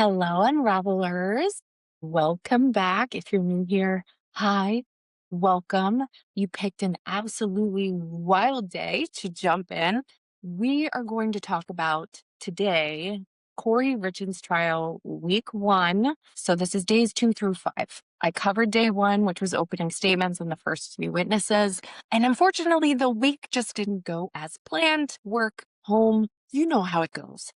Hello, Unravelers. Welcome back. If you're new here, hi, welcome. You picked an absolutely wild day to jump in. We are going to talk about today Kouri Richins trial week 1. So this is days 2 through 5. I covered day 1, which was opening statements and the first 3 witnesses. And unfortunately, the week just didn't go as planned. Work, home, you know how it goes.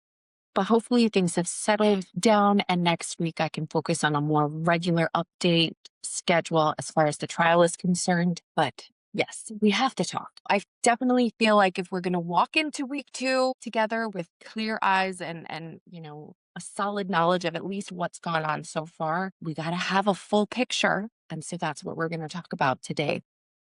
But hopefully things have settled down, and next week I can focus on a more regular update schedule as far as the trial is concerned. But yes, we have to talk. I definitely feel like if we're going to walk into week 2 together with clear eyes and a solid knowledge of at least what's gone on so far, we got to have a full picture. And so that's what we're going to talk about today.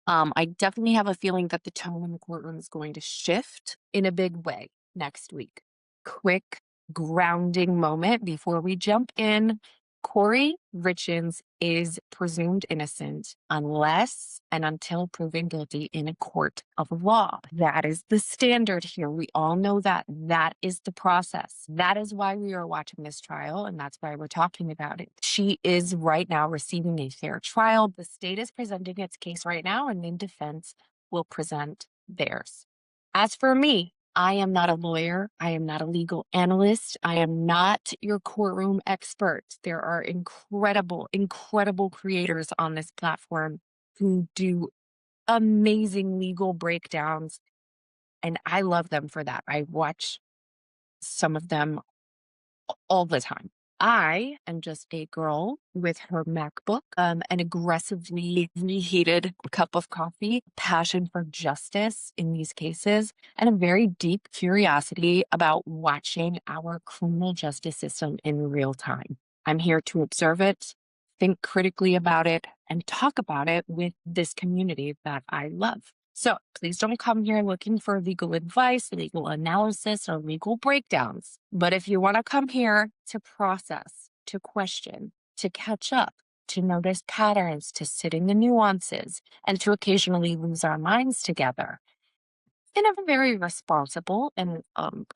I definitely have a feeling that the tone in the courtroom is going to shift in a big way next week. Quick grounding moment before we jump in. Kouri Richins is presumed innocent unless and until proven guilty in a court of law. That is the standard here. We all know that. That is the process. That is why we are watching this trial, and that's why we're talking about it. She is right now receiving a fair trial. The state is presenting its case right now, and then defense will present theirs. As for me, I am not a lawyer. I am not a legal analyst. I am not your courtroom expert. There are incredible, incredible creators on this platform who do amazing legal breakdowns, and I love them for that. I watch some of them all the time. I am just a girl with her MacBook, an aggressively reheated cup of coffee, passion for justice in these cases, and a very deep curiosity about watching our criminal justice system in real time. I'm here to observe it, think critically about it, and talk about it with this community that I love. So please don't come here looking for legal advice, legal analysis, or legal breakdowns. But if you want to come here to process, to question, to catch up, to notice patterns, to sit in the nuances, and to occasionally lose our minds together in a very responsible and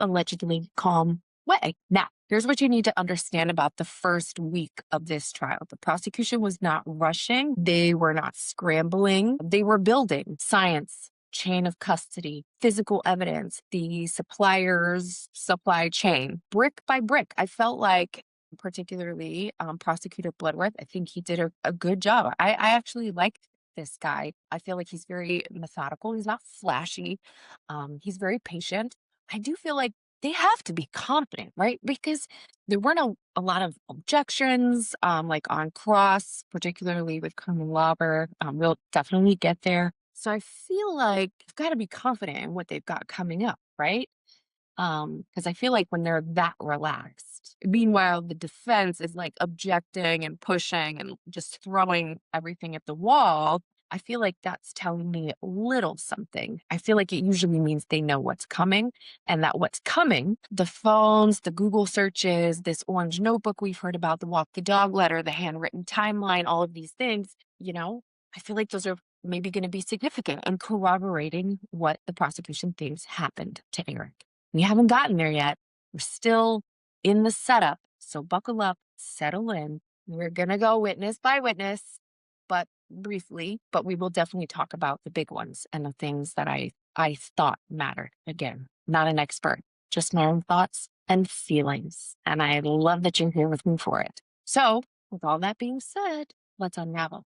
allegedly calm way. Now, here's what you need to understand about the first week of this trial. The prosecution was not rushing. They were not scrambling. They were building science, chain of custody, physical evidence, the supplier's supply chain, brick by brick. I felt like, particularly Prosecutor Bloodworth, I think he did a good job. I actually liked this guy. I feel like he's very methodical. He's not flashy. He's very patient. I do feel like they have to be confident, right? Because there weren't a lot of objections, like on cross, particularly with Carmen Lauber. We'll definitely get there. So I feel like you've got to be confident in what they've got coming up, right? Because I feel like when they're that relaxed, meanwhile, the defense is like objecting and pushing and just throwing everything at the wall. I feel like that's telling me a little something. I feel like it usually means they know what's coming, and that what's coming, the phones, the Google searches, this orange notebook we've heard about, the walk the dog letter, the handwritten timeline, all of these things, I feel like those are maybe going to be significant and corroborating what the prosecution thinks happened to Eric. We haven't gotten there yet. We're still in the setup. So buckle up, settle in. We're going to go witness by witness, but briefly, but we will definitely talk about the big ones and the things that I thought mattered. Again, not an expert, just my own thoughts and feelings. And I love that you're here with me for it. So with all that being said, let's unravel.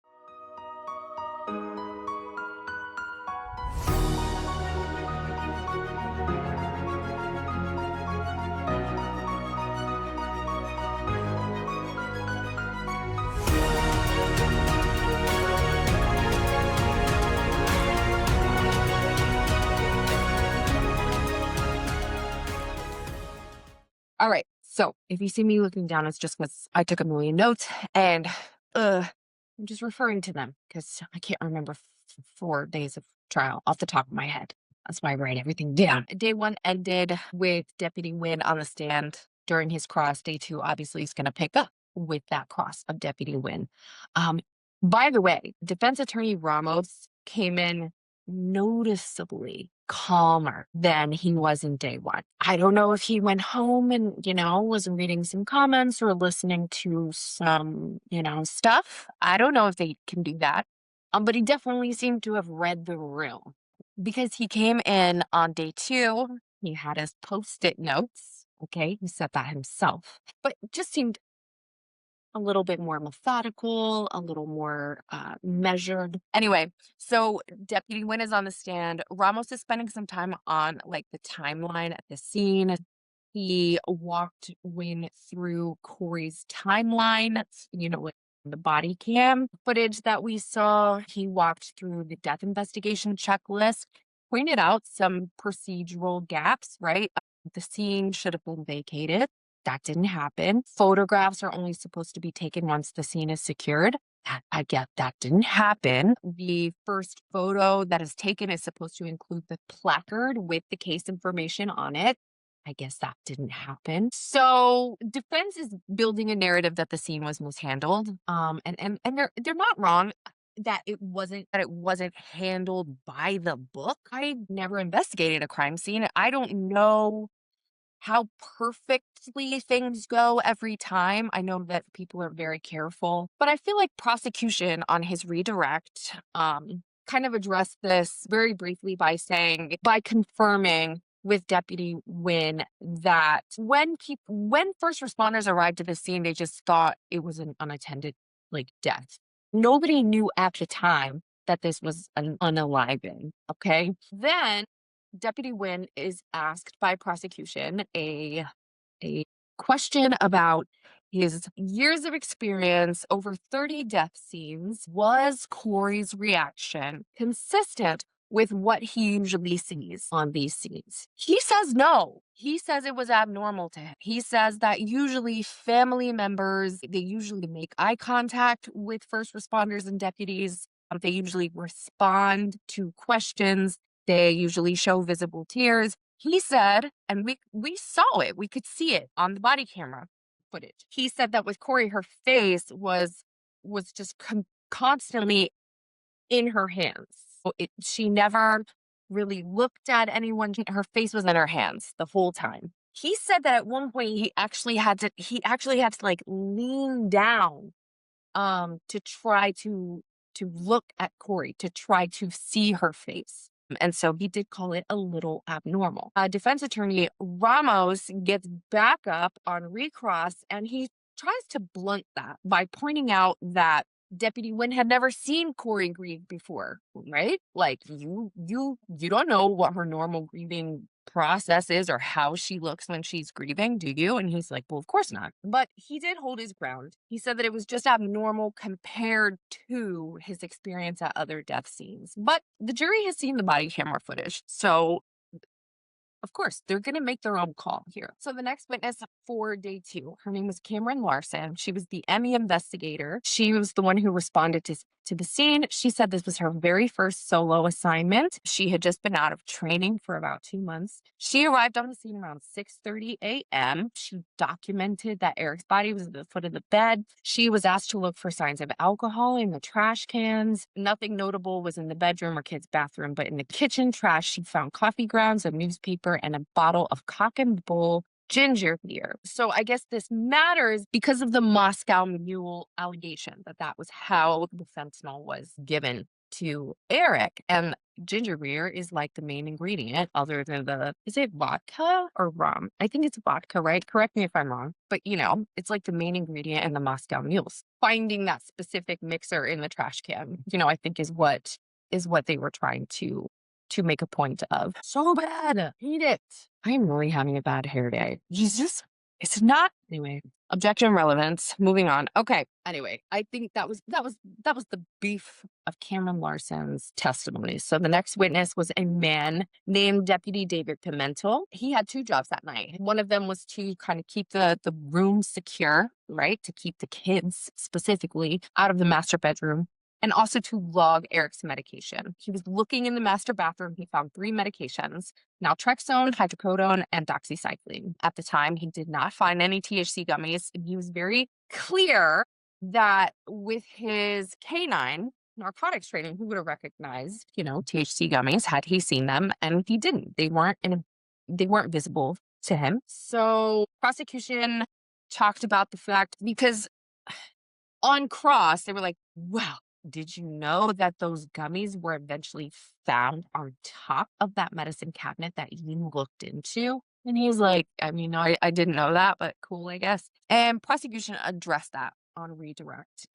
All right. So if you see me looking down, it's just because I took a million notes and I'm just referring to them because I can't remember 4 days of trial off the top of my head. That's why I write everything down. Day 1 ended with Deputy Wynn on the stand during his cross. Day 2, obviously, is going to pick up with that cross of Deputy Wynn. By the way, defense attorney Ramos came in noticeably calmer than he was in day one. I don't know if he went home and, was reading some comments or listening to some, stuff. I don't know if they can do that. But he definitely seemed to have read the room because he came in on day two. He had his post-it notes. Okay. He said that himself, but just seemed a little bit more methodical, a little more measured. Anyway, so Deputy Wynn is on the stand. Ramos is spending some time on like the timeline at the scene. He walked Wynn through Kouri's timeline, with the body cam footage that we saw. He walked through the death investigation checklist, pointed out some procedural gaps, right? The scene should have been vacated. That didn't happen. Photographs are only supposed to be taken once the scene is secured. I get that didn't happen. The first photo that is taken is supposed to include the placard with the case information on it. I guess that didn't happen. So defense is building a narrative that the scene was mishandled. And they're not wrong that it wasn't handled by the book. I never investigated a crime scene. I don't know how perfectly things go every time. I know that people are very careful, but I feel like prosecution on his redirect kind of addressed this very briefly by confirming with Deputy Wynn that when first responders arrived at the scene, they just thought it was an unattended death. Nobody knew at the time that this was an unaliving. Okay. Then Deputy Wynn is asked by prosecution a question about his years of experience over 30 death scenes. Was Kouri's reaction consistent with what he usually sees on these scenes? He says no. He says it was abnormal to him. He says that usually family members, they usually make eye contact with first responders and deputies. They usually respond to questions. They usually show visible tears. He said, and we saw it, we could see it on the body camera footage. He said that with Kouri, her face was just constantly in her hands. She never really looked at anyone. Her face was in her hands the whole time. He said that at one point he actually had to lean down to try to look at Kouri, to try to see her face. And so he did call it a little abnormal. Defense attorney Ramos gets back up on recross and he tries to blunt that by pointing out that Deputy Wynn had never seen Kouri grieve before, right? Like you don't know what her normal grieving process is or how she looks when she's grieving, do you? And he's like, well, of course not. But he did hold his ground. He said that it was just abnormal compared to his experience at other death scenes. But the jury has seen the body camera footage. So of course, they're going to make their own call here. So the next witness for day two, her name was Cameron Larson. She was the Emmy investigator. She was the one who responded to the scene. She said this was her very first solo assignment. She had just been out of training for about 2 months. She arrived on the scene around 6:30 a.m. She documented that Eric's body was at the foot of the bed. She was asked to look for signs of alcohol in the trash cans. Nothing notable was in the bedroom or kids' bathroom, but in the kitchen trash, she found coffee grounds, a newspaper, and a bottle of Cock and Bull ginger beer. So I guess this matters because of the Moscow Mule allegation that was how the fentanyl was given to Eric. And ginger beer is like the main ingredient other than is it vodka or rum? I think it's vodka, right? Correct me if I'm wrong. But it's like the main ingredient in the Moscow Mules. Finding that specific mixer in the trash can, I think is what they were trying to make a point of. So bad. Hate it. I'm really having a bad hair day. It's not. Anyway, objection relevance. Moving on. Okay. Anyway, I think that was the beef of Cameron Larson's testimony. So the next witness was a man named Deputy David Pimentel. He had 2 jobs that night. One of them was to kind of keep the room secure, right? To keep the kids specifically out of the master bedroom. And also to log Eric's medication. He was looking in the master bathroom. He found 3 medications, naltrexone, hydrocodone, and doxycycline. At the time, he did not find any THC gummies. And he was very clear that with his canine, narcotics training. Who would have recognized, THC gummies had he seen them? And he didn't. They weren't visible to him. So prosecution talked about the fact because on cross, they were like, wow, did you know that those gummies were eventually found on top of that medicine cabinet that you looked into? And he's like, I mean, no, I didn't know that, but cool, I guess. And prosecution addressed that on redirect.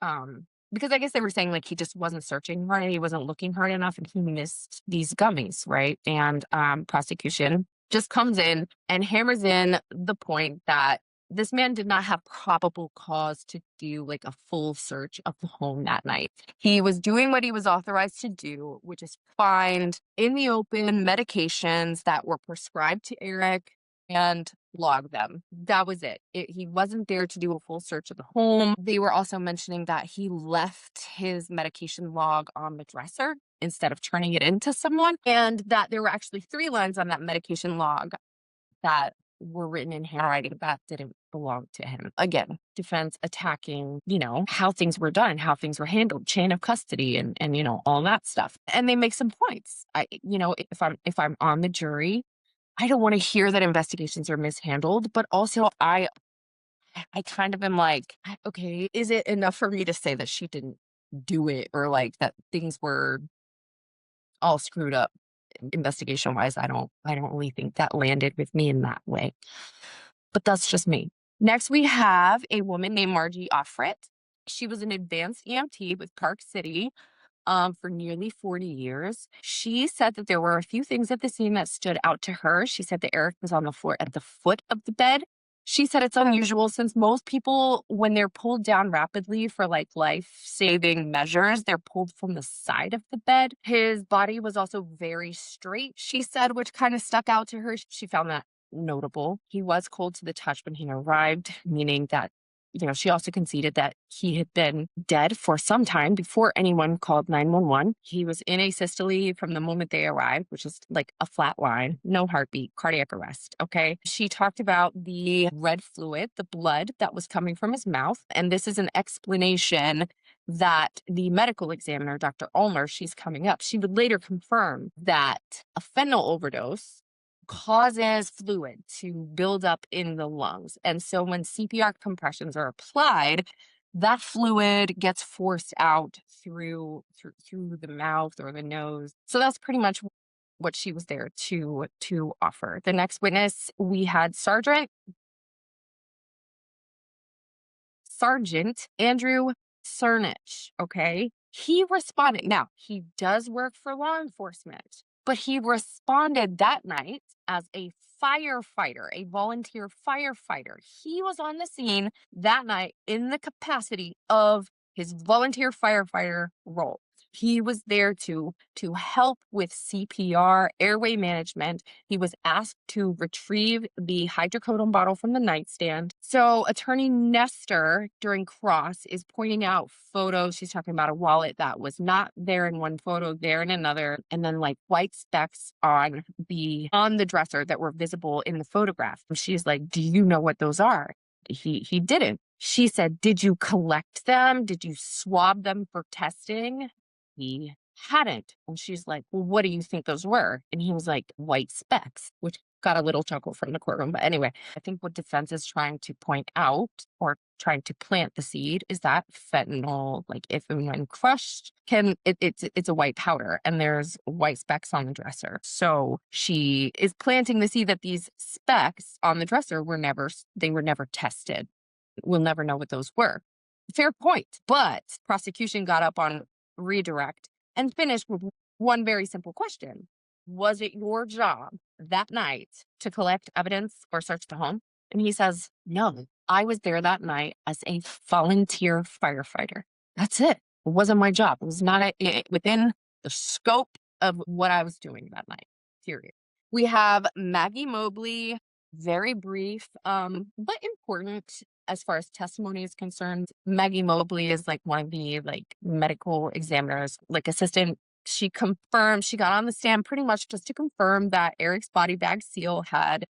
Because I guess they were saying like he just wasn't searching hard, he wasn't looking hard enough, and he missed these gummies, right? And prosecution just comes in and hammers in the point that this man did not have probable cause to do like a full search of the home that night. He was doing what he was authorized to do, which is find in the open medications that were prescribed to Eric and log them. That was it. He wasn't there to do a full search of the home. They were also mentioning that he left his medication log on the dresser instead of turning it into someone, and that there were actually 3 lines on that medication log that were written in handwriting that didn't belong to him. Again, defense attacking, how things were done, how things were handled, chain of custody and all that stuff. And they make some points. If I'm on the jury, I don't want to hear that investigations are mishandled, but also I kind of am like, okay, is it enough for me to say that she didn't do it, or like that things were all screwed up investigation wise? I don't really think that landed with me in that way, but that's just me. Next, we have a woman named Margie Offrit. She was an advanced EMT with Park City for nearly 40 years. She said that there were a few things at the scene that stood out to her. She said that Eric was on the floor at the foot of the bed. She said it's unusual since most people, when they're pulled down rapidly for like life-saving measures, they're pulled from the side of the bed. His body was also very straight, she said, which kind of stuck out to her. She found that notable. He was cold to the touch when he arrived, meaning that she also conceded that he had been dead for some time before anyone called 911. He was in asystole from the moment they arrived, which is like a flat line, no heartbeat, cardiac arrest. Okay. She talked about the red fluid, the blood that was coming from his mouth. And this is an explanation that the medical examiner, Dr. Ulmer, she's coming up. She would later confirm that a fentanyl overdose causes fluid to build up in the lungs. And so when CPR compressions are applied, that fluid gets forced out through the mouth or the nose. So that's pretty much what she was there to offer. The next witness, we had Sergeant Andrew Cernich, okay? He responded. Now, he does work for law enforcement, but he responded that night as a firefighter, a volunteer firefighter. He was on the scene that night in the capacity of his volunteer firefighter role. He was there to help with CPR, airway management. He was asked to retrieve the hydrocodone bottle from the nightstand. So Attorney Nestor during cross is pointing out photos. She's talking about a wallet that was not there in one photo, there in another, and then like white specks on the dresser that were visible in the photograph. She's like, do you know what those are? He didn't. She said, did you collect them? Did you swab them for testing? He hadn't. And she's like, well, what do you think those were? And he was like, white specks, which got a little chuckle from the courtroom. But anyway, I think what defense is trying to point out or trying to plant the seed is that fentanyl, like if and when crushed, it's a white powder and there's white specks on the dresser. So she is planting the seed that these specks on the dresser were never tested. We'll never know what those were. Fair point. But prosecution got up on redirect and finished with one very simple question. Was it your job that night to collect evidence or search the home? And he says, no, I was there that night as a volunteer firefighter. That's it. It wasn't my job. It was not within the scope of what I was doing that night, period. We have Maggie Mobley, very brief, but important as far as testimony is concerned. Maggie Mobley is like one of the medical examiners, like assistant. She got on the stand pretty much just to confirm that Eric's body bag seal had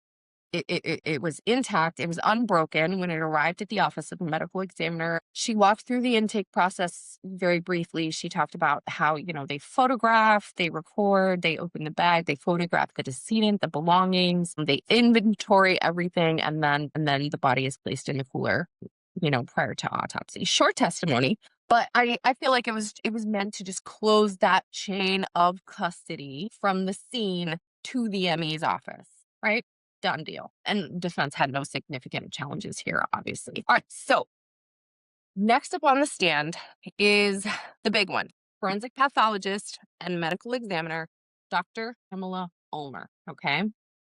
it was intact. It was unbroken when it arrived at the office of the medical examiner. She walked through the intake process very briefly. She talked about how, they photograph, they record, they open the bag, they photograph the decedent, the belongings, they inventory everything, and then the body is placed in the cooler, prior to autopsy. Short testimony, but I feel like it was meant to just close that chain of custody from the scene to the ME's office, right? Done deal. And defense had no significant challenges here, obviously. All right. So next up on the stand is the big one, forensic pathologist and medical examiner, Dr. Pamela Ulmer. Okay.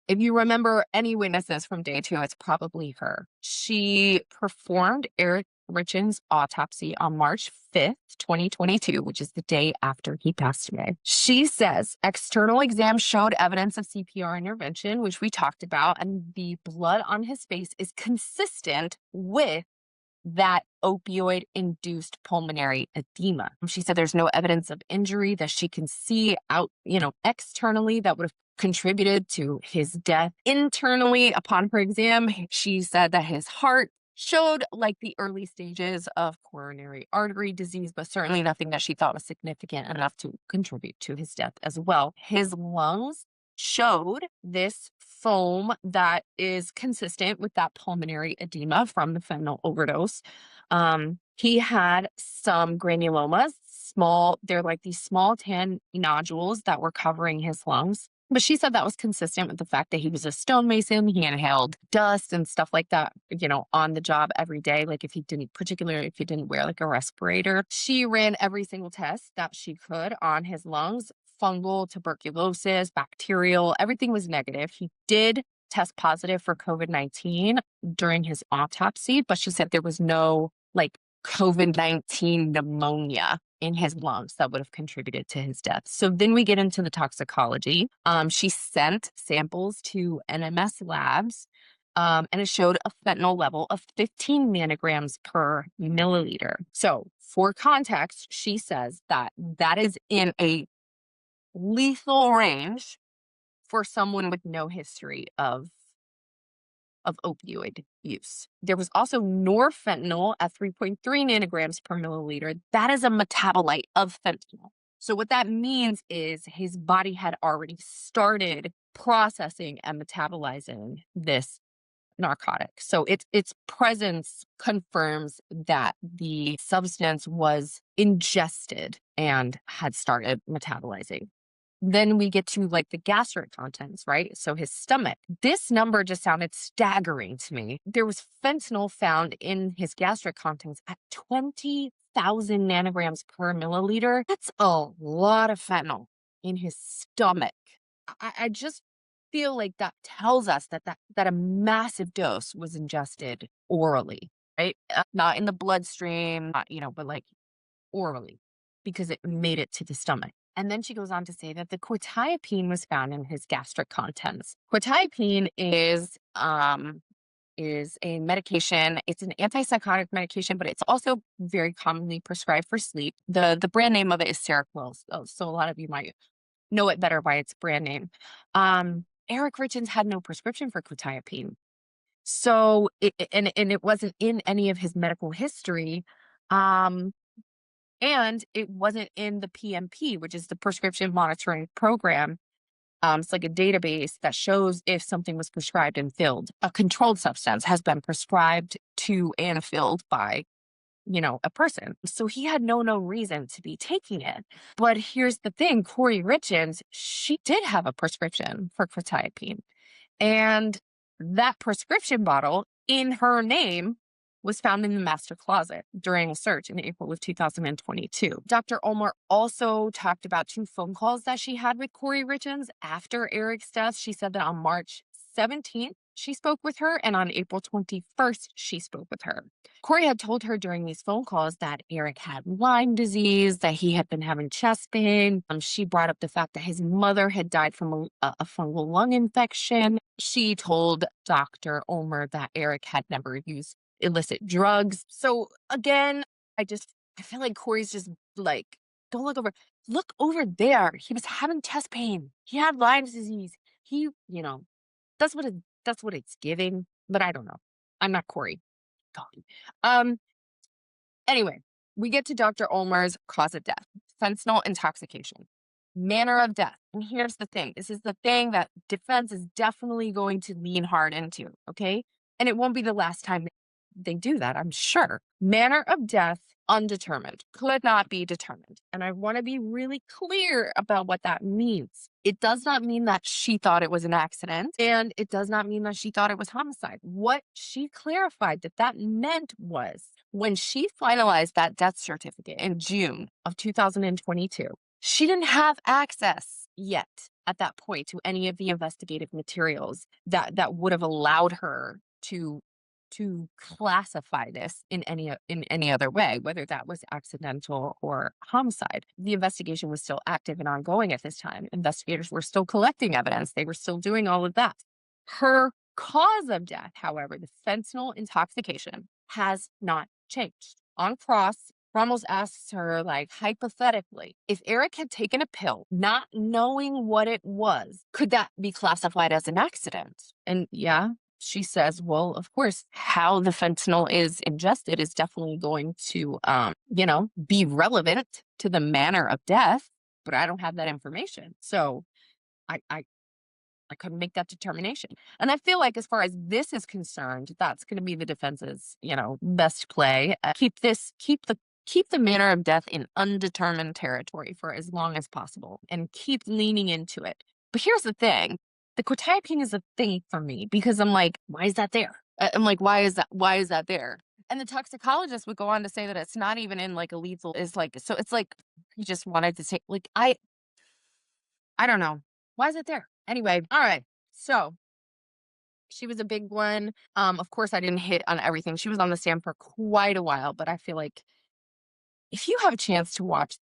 If you remember any witnesses from day two, it's probably her. She performed Eric Richins' autopsy on March 5th, 2022, which is the day after he passed away. She says external exams showed evidence of CPR intervention, which we talked about, and the blood on his face is consistent with that opioid-induced pulmonary edema. She said there's no evidence of injury that she can see out, externally that would have contributed to his death. Internally, upon her exam, she said that his heart showed like the early stages of coronary artery disease, but certainly nothing that she thought was significant enough to contribute to his death as well. His lungs showed this foam that is consistent with that pulmonary edema from the fentanyl overdose. He had some granulomas, they're like these small tan nodules that were covering his lungs. But she said that was consistent with the fact that he was a stonemason. He inhaled dust and stuff like that, on the job every day. Like particularly if he didn't wear like a respirator. She ran every single test that she could on his lungs. Fungal, tuberculosis, bacterial, everything was negative. He did test positive for COVID-19 during his autopsy, but she said there was no like COVID-19 pneumonia in his lungs that would have contributed to his death. So then we get into the toxicology. She sent samples to NMS labs, and it showed a fentanyl level of 15 nanograms per milliliter. So for context, she says that is in a lethal range for someone with no history of opioid use. There was also norfentanyl at 3.3 nanograms per milliliter. That is a metabolite of fentanyl. So what that means is his body had already started processing and metabolizing this narcotic. So its presence confirms that the substance was ingested and had started metabolizing. Then we get to like the gastric contents, right? So his stomach. This number just sounded staggering to me. There was fentanyl found in his gastric contents at 20,000 nanograms per milliliter. That's a lot of fentanyl in his stomach. I just feel like that tells us that a massive dose was ingested orally, right? Not in the bloodstream, but like orally, because it made it to the stomach. And then she goes on to say that the quetiapine was found in his gastric contents. Quetiapine is a medication. It's an antipsychotic medication, but it's also very commonly prescribed for sleep. The brand name of it is Seroquel, so a lot of you might know it better by its brand name. Eric Richins had no prescription for quetiapine. So it wasn't in any of his medical history. And it wasn't in the PMP, which is the prescription monitoring program. It's like a database that shows if something was prescribed and filled. A controlled substance has been prescribed to and filled by, a person. So he had no reason to be taking it. But here's the thing, Kouri Richins, she did have a prescription for quetiapine. And that prescription bottle in her name was found in the master closet during a search in April of 2022. Dr. Ulmer also talked about 2 phone calls that she had with Kouri Richins after Eric's death. She said that on March 17th, she spoke with her, and on April 21st, she spoke with her. Kouri had told her during these phone calls that Eric had Lyme disease, that he had been having chest pain. She brought up the fact that his mother had died from a fungal lung infection. She told Dr. Ulmer that Eric had never used illicit drugs. So again, I feel like Kouri's just like, don't look over there. He was having chest pain. He had Lyme disease. He, that's That's what it's giving, but I don't know. I'm not Kouri. God. Um, Anyway, we get to Dr. Ulmer's cause of death, fentanyl intoxication, manner of death. And here's the thing. This is the thing that defense is definitely going to lean hard into, okay? And it won't be the last time they do that, I'm sure. Manner of death, undetermined, could not be determined. And I want to be really clear about what that means. It does not mean that she thought it was an accident, and it does not mean that she thought it was homicide. What she clarified that meant was when she finalized that death certificate in June of 2022, she didn't have access yet at that point to any of the investigative materials that would have allowed her to classify this in any other way, whether that was accidental or homicide. The investigation was still active and ongoing at this time. Investigators were still collecting evidence. They were still doing all of that. Her cause of death, however, the fentanyl intoxication, has not changed. On cross, Ramos asks her, like, hypothetically, if Eric had taken a pill, not knowing what it was, could that be classified as an accident? And yeah, she says, well, of course, how the fentanyl is ingested is definitely going to, be relevant to the manner of death, but I don't have that information. So I couldn't make that determination. And I feel like as far as this is concerned, that's going to be the defense's, best play. Keep the manner of death in undetermined territory for as long as possible and keep leaning into it. But here's the thing. The quetiapine is a thing for me because I'm like, why is that there? I'm like, why is that there? And the toxicologist would go on to say that it's not even in like a lethal, is like, so it's like, he just wanted to say, like, I don't know. Why is it there? Anyway, all right. So she was a big one. Of course, I didn't hit on everything. She was on the stand for quite a while, but I feel like if you have a chance to watch,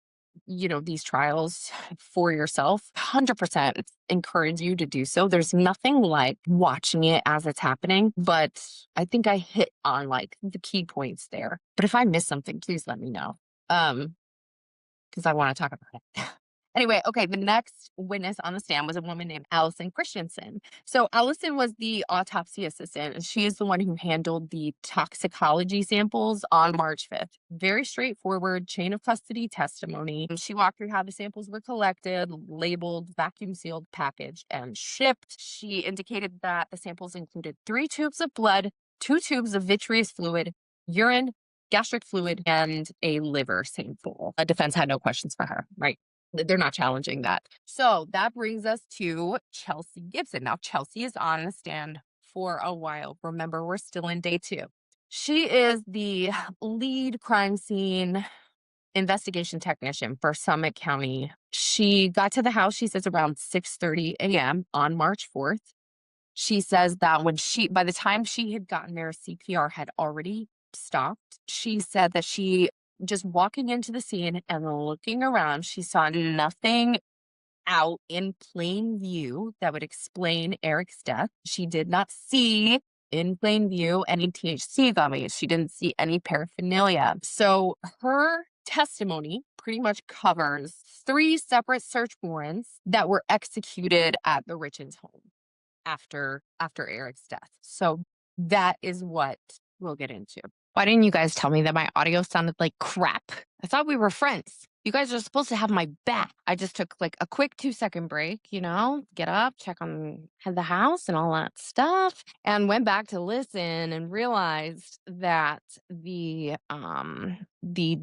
these trials for yourself, 100% encourage you to do so. There's nothing like watching it as it's happening, but I think I hit on like the key points there. But if I miss something, please let me know. Because I want to talk about it. Anyway, okay, the next witness on the stand was a woman named Allison Christensen. So Allison was the autopsy assistant, and she is the one who handled the toxicology samples on March 5th. Very straightforward chain of custody testimony. She walked through how the samples were collected, labeled, vacuum sealed, packaged, and shipped. She indicated that the samples included 3 tubes of blood, 2 tubes of vitreous fluid, urine, gastric fluid, and a liver sample. A defense had no questions for her, right? They're not challenging that. So that brings us to Chelsea Gibson. Now, Chelsea is on the stand for a while. Remember, we're still in day 2. She is the lead crime scene investigation technician for Summit County. She got to the house, she says, around 6:30 a.m. on March 4th. She says that by the time she had gotten there, CPR had already stopped. She said that she just walking into the scene and looking around, she saw nothing out in plain view that would explain Eric's death. She did not see in plain view any THC gummies. She didn't see any paraphernalia. So her testimony pretty much covers 3 separate search warrants that were executed at the Richins home after Eric's death. So that is what we'll get into. Why didn't you guys tell me that my audio sounded like crap? I thought we were friends. You guys are supposed to have my back. I just took like a quick 2-second break, get up, check on the house and all that stuff, and went back to listen and realized that the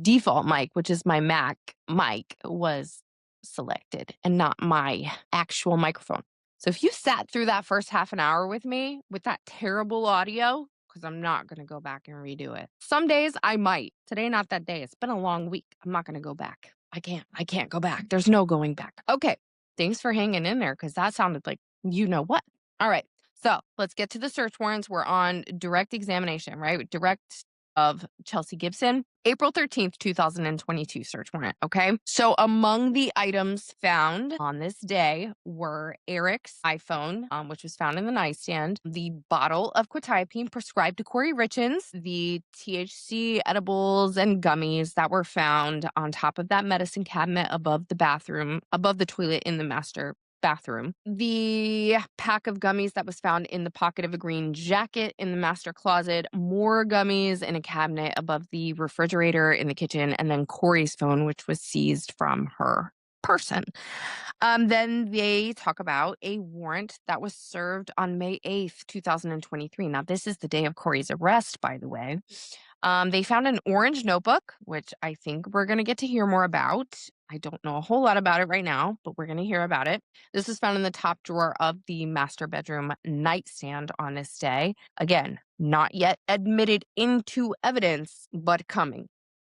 default mic, which is my Mac mic, was selected and not my actual microphone. So if you sat through that first half an hour with me with that terrible audio, because I'm not going to go back and redo it. Some days I might. Today, not that day. It's been a long week. I'm not going to go back. I can't go back. There's no going back. Okay. Thanks for hanging in there because that sounded like you know what. All right. So let's get to the search warrants. We're on direct examination, right? Direct of Chelsea Gibson. April 13th, 2022 search warrant. Okay. So among the items found on this day were Eric's iPhone, which was found in the nightstand, the bottle of quetiapine prescribed to Kouri Richins, the THC edibles and gummies that were found on top of that medicine cabinet above the bathroom, above the toilet in the master bathroom. The pack of gummies that was found in the pocket of a green jacket in the master closet, more gummies in a cabinet above the refrigerator in the kitchen, and then Kouri's phone, which was seized from her person. Then they talk about a warrant that was served on May 8th, 2023. Now, this is the day of Kouri's arrest, by the way. They found an orange notebook, which I think we're going to get to hear more about. I don't know a whole lot about it right now, but we're going to hear about it. This was found in the top drawer of the master bedroom nightstand on this day. Again, not yet admitted into evidence, but coming.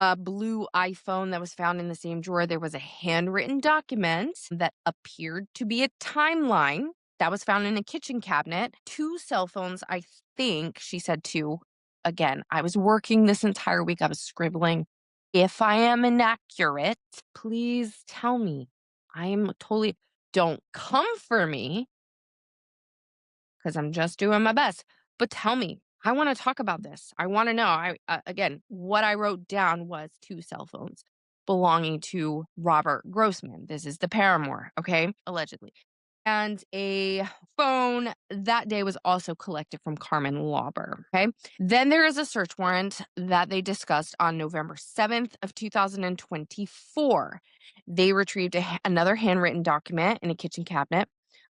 A blue iPhone that was found in the same drawer. There was a handwritten document that appeared to be a timeline that was found in a kitchen cabinet. Two cell phones, I think she said two. Again, I was working this entire week. I was scribbling. If I am inaccurate, please tell me. I'm totally, don't come for me because I'm just doing my best. But tell me, I want to talk about this. I want to know. Again, what I wrote down was two cell phones belonging to Robert Grossman. This is the paramour, okay? Allegedly. And a phone that day was also collected from Carmen Lauber, okay? Then there is a search warrant that they discussed on November 7th of 2024. They retrieved another handwritten document in a kitchen cabinet,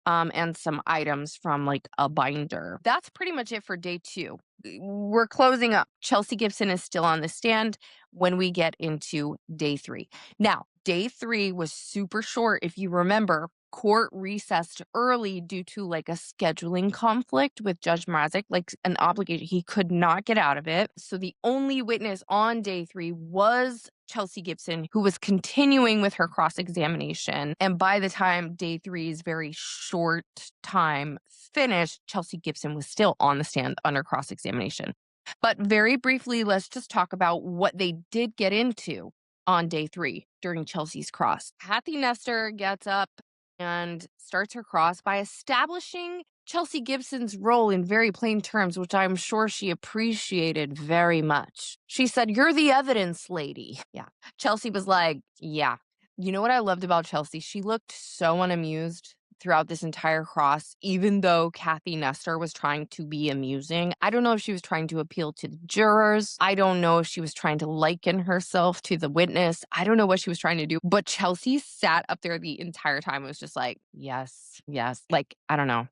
and some items from like a binder. That's pretty much it for day 2. We're closing up. Chelsea Gibson is still on the stand when we get into day 3. Now, day 3 was super short. If you remember, court recessed early due to like a scheduling conflict with Judge Mrazek, like an obligation. He could not get out of it. So the only witness on day 3 was Chelsea Gibson, who was continuing with her cross-examination. And by the time day 3's very short time finished, Chelsea Gibson was still on the stand under cross-examination. But very briefly, let's just talk about what they did get into on day 3 during Chelsea's cross. Kathy Nestor gets up and starts her cross by establishing Chelsea Gibson's role in very plain terms, which I'm sure she appreciated very much. She said, "You're the evidence lady." Yeah. Chelsea was like, yeah. You know what I loved about Chelsea? She looked so unamused throughout this entire cross, even though Kathy Nestor was trying to be amusing. I don't know if she was trying to appeal to the jurors. I don't know if she was trying to liken herself to the witness. I don't know what she was trying to do. But Chelsea sat up there the entire time. It was just like, yes, yes. Like, I don't know.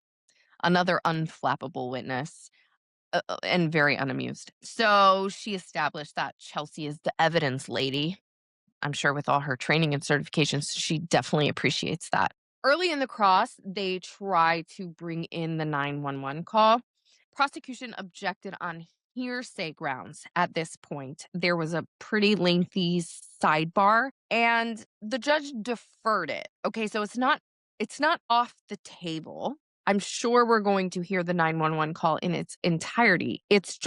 Another unflappable witness. And very unamused. So she established that Chelsea is the evidence lady. I'm sure with all her training and certifications, she definitely appreciates that. Early in the cross, they try to bring in the 911 call. Prosecution objected on hearsay grounds at this point. There was a pretty lengthy sidebar and the judge deferred it. Okay, so it's not off the table. I'm sure we're going to hear the 911 call in its entirety. It's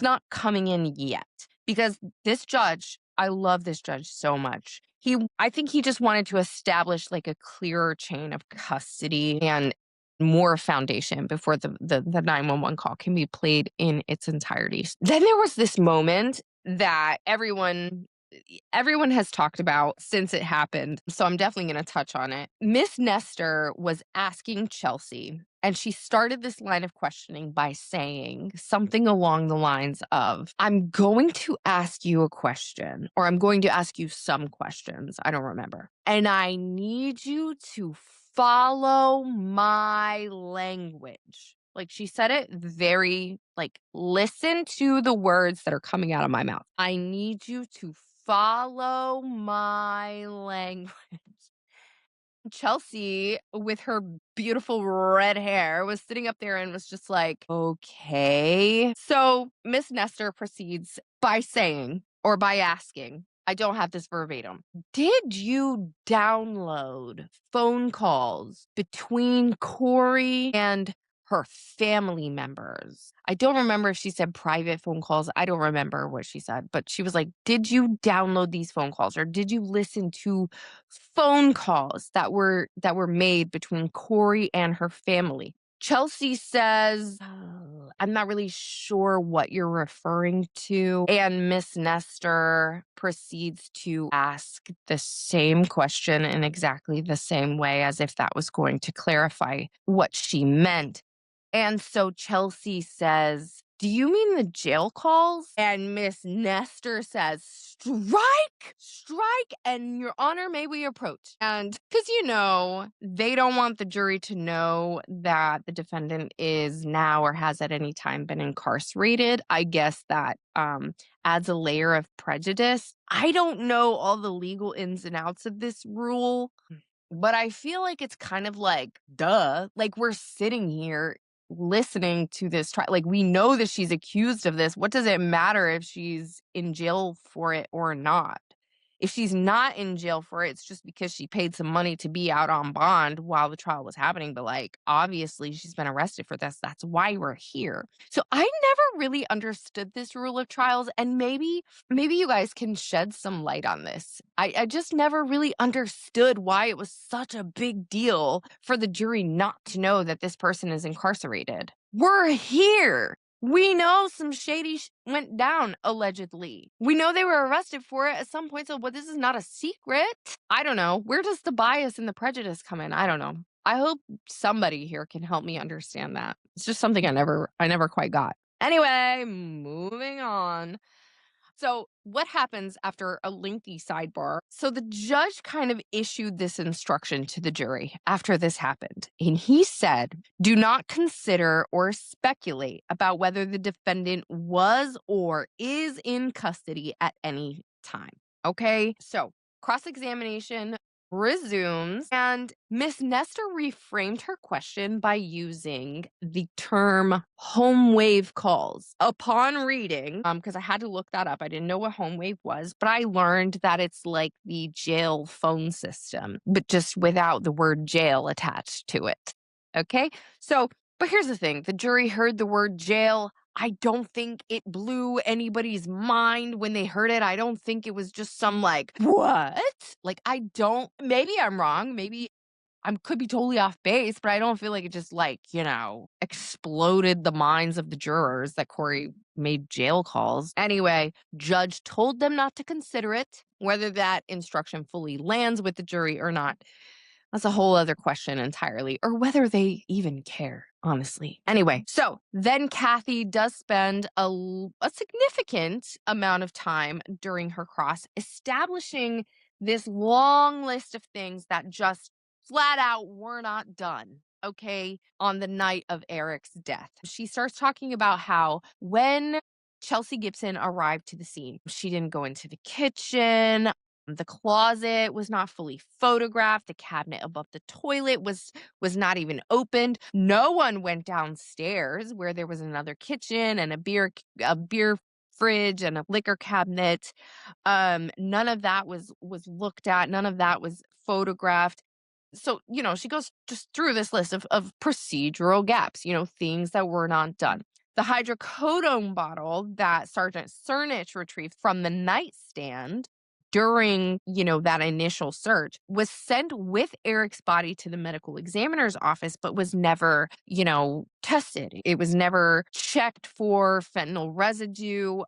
not coming in yet because this judge, I love this judge so much. I think he just wanted to establish like a clearer chain of custody and more foundation before the 911 call can be played in its entirety. Then there was this moment that everyone has talked about since it happened, so I'm definitely going to touch on it. Miss Nestor was asking Chelsea, and she started this line of questioning by saying something along the lines of, "I'm going to ask you a question, or I'm going to ask you some questions." I don't remember. "And I need you to follow my language." Like she said it very, like, listen to the words that are coming out of my mouth. "I need you to follow my language." Chelsea, with her beautiful red hair, was sitting up there and was just like, okay. So Miss Nestor proceeds by saying, or by asking, I don't have this verbatim, "Did you download phone calls between Kouri and her family members?" I don't remember if she said private phone calls. I don't remember what she said, but she was like, "Did you download these phone calls, or did you listen to phone calls that were made between Kouri and her family?" Chelsea says, "Oh, I'm not really sure what you're referring to." And Miss Nestor proceeds to ask the same question in exactly the same way as if that was going to clarify what she meant. And so Chelsea says, "Do you mean the jail calls?" And Miss Nestor says, "Strike, strike, and your honor, may we approach?" And because, they don't want the jury to know that the defendant is now or has at any time been incarcerated. I guess that adds a layer of prejudice. I don't know all the legal ins and outs of this rule. But I feel like it's kind of like, duh. Like, we're sitting here listening to this trial. Like, we know that she's accused of this. What does it matter if she's in jail for it or not? If she's not in jail for it, it's just because she paid some money to be out on bond while the trial was happening. But, like, obviously she's been arrested for this. That's why we're here. So I never really understood this rule of trials. And maybe you guys can shed some light on this. I just never really understood why it was such a big deal for the jury not to know that this person is incarcerated. We're here. We know some shady went down, allegedly. We know they were arrested for it at some point, so this is not a secret. I don't know. Where does the bias and the prejudice come in? I don't know. I hope somebody here can help me understand that. It's just something I never quite got. Anyway, moving on. So, what happens after a lengthy sidebar? So, the judge kind of issued this instruction to the jury after this happened. And he said, "Do not consider or speculate about whether the defendant was or is in custody at any time." Okay. So, cross examination resumes, and Miss Nestor reframed her question by using the term home wave calls. Upon reading, because I had to look that up, I didn't know what home wave was, but I learned that it's like the jail phone system, but just without the word jail attached to it. Okay, so but here's the thing: the jury heard the word jail. I don't think it blew anybody's mind when they heard it. I don't think it was just some like, what? Like, I don't, maybe I'm wrong. Maybe I could be totally off base, but I don't feel like it just like, exploded the minds of the jurors that Kouri made jail calls. Anyway, judge told them not to consider it. Whether that instruction fully lands with the jury or not, that's a whole other question entirely, or whether they even care, honestly. Anyway, so then Kathy does spend a significant amount of time during her cross establishing this long list of things that just flat out were not done. Okay, on the night of Eric's death. She starts talking about how when Chelsea Gibson arrived to the scene, she didn't go into the kitchen. The closet was not fully photographed. The cabinet above the toilet was not even opened. No one went downstairs where there was another kitchen and a beer fridge and a liquor cabinet. None of that was looked at. None of that was photographed. So, she goes just through this list of procedural gaps, things that were not done. The hydrocodone bottle that Sergeant Cernich retrieved from the nightstand during, that initial search was sent with Eric's body to the medical examiner's office, but was never, tested. It was never checked for fentanyl residue.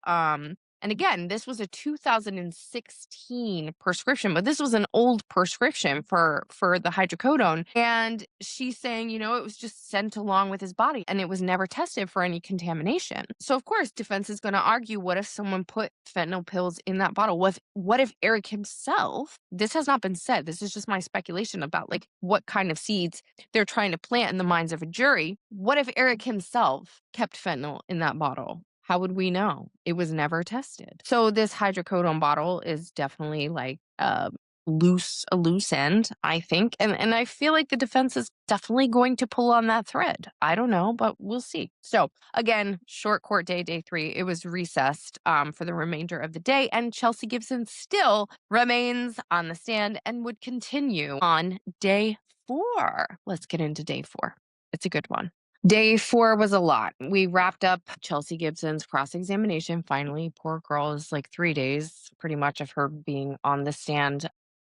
And again, this was a 2016 prescription, but this was an old prescription for the hydrocodone. And she's saying, it was just sent along with his body and it was never tested for any contamination. So of course, defense is going to argue, what if someone put fentanyl pills in that bottle? What if Eric himself, this has not been said, this is just my speculation about like what kind of seeds they're trying to plant in the minds of a jury. What if Eric himself kept fentanyl in that bottle? How would we know? It was never tested. So this hydrocodone bottle is definitely like a loose end, I think. And I feel like the defense is definitely going to pull on that thread. I don't know, but we'll see. So again, short court day 3. It was recessed for the remainder of the day, and Chelsea Gibson still remains on the stand and would continue on day 4. Let's get into day 4. It's a good one. Day 4 was a lot. We wrapped up Chelsea Gibson's cross-examination finally. Poor girl, is like 3 days pretty much of her being on the stand.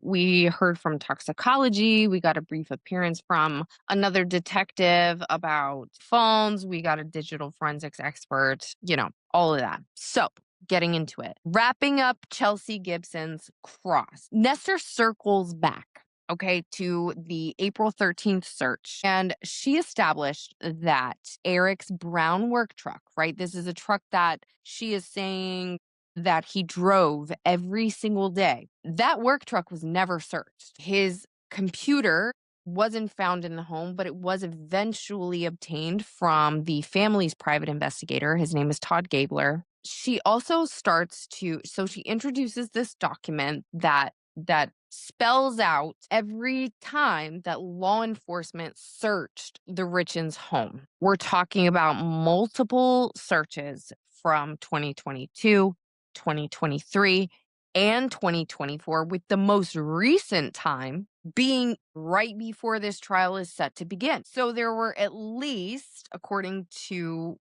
We heard from toxicology. We got a brief appearance from another detective about phones. We got a digital forensics expert, all of that. So, getting into it. Wrapping up Chelsea Gibson's cross. Nestor circles back, okay, to the April 13th search. And she established that Eric's brown work truck, right? This is a truck that she is saying that he drove every single day. That work truck was never searched. His computer wasn't found in the home, but it was eventually obtained from the family's private investigator. His name is Todd Gabler. She also she introduces this document that spells out every time that law enforcement searched the Richins home. We're talking about multiple searches from 2022, 2023, and 2024, with the most recent time being right before this trial is set to begin. So there were at least, according to,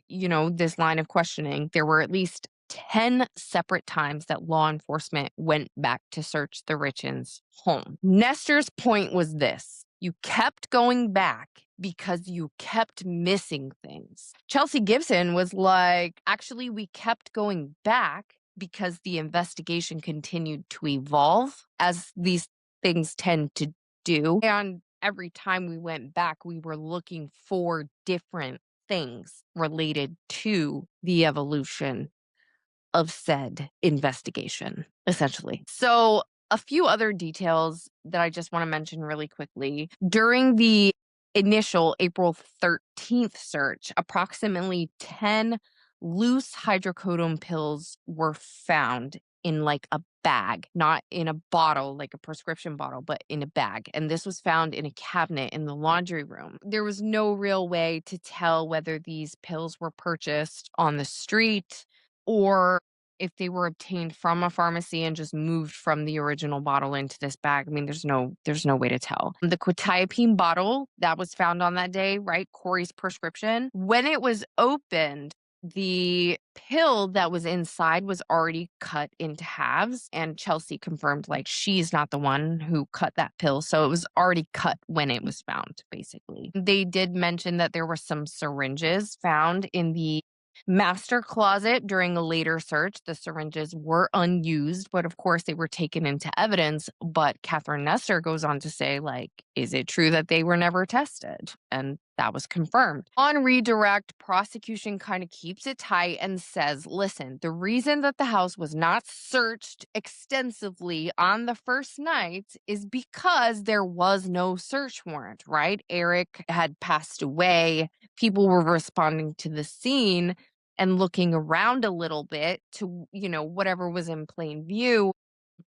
this line of questioning, there were at least 10 separate times that law enforcement went back to search the Richins' home. Nestor's point was this: you kept going back because you kept missing things. Chelsea Gibson was like, actually, we kept going back because the investigation continued to evolve, as these things tend to do. And every time we went back, we were looking for different things related to the evolution of said investigation, essentially. So, a few other details that I just want to mention really quickly. During the initial April 13th search, approximately 10 loose hydrocodone pills were found in like a bag, not in a bottle, like a prescription bottle, but in a bag. And this was found in a cabinet in the laundry room. There was no real way to tell whether these pills were purchased on the street or if they were obtained from a pharmacy and just moved from the original bottle into this bag. I mean, there's no way to tell. The quetiapine bottle that was found on that day, right? Kouri's prescription. When it was opened, the pill that was inside was already cut into halves, and Chelsea confirmed like she's not the one who cut that pill, so it was already cut when it was found, basically. They did mention that there were some syringes found in the master closet during a later search. The syringes were unused, but of course they were taken into evidence. But Catherine Nestor goes on to say, like, is it true that they were never tested? And that was confirmed. On redirect, prosecution kind of keeps it tight and says, listen, the reason that the house was not searched extensively on the first night is because there was no search warrant, right? Eric had passed away. People were responding to the scene and looking around a little bit to, whatever was in plain view.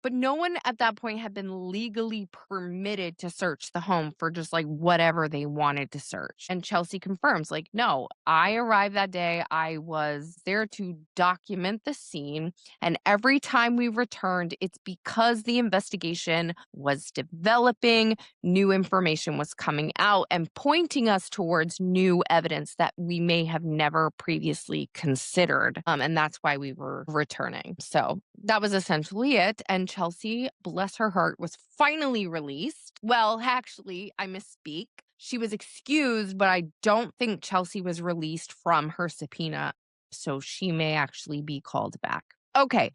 But no one at that point had been legally permitted to search the home for just like whatever they wanted to search. And Chelsea confirms, like, no, I arrived that day. I was there to document the scene. And every time we returned, it's because the investigation was developing, new information was coming out and pointing us towards new evidence that we may have never previously considered. And that's why we were returning. So that was essentially it. And Chelsea, bless her heart, was finally released. Well, actually, I misspeak. She was excused, but I don't think Chelsea was released from her subpoena. So she may actually be called back. Okay.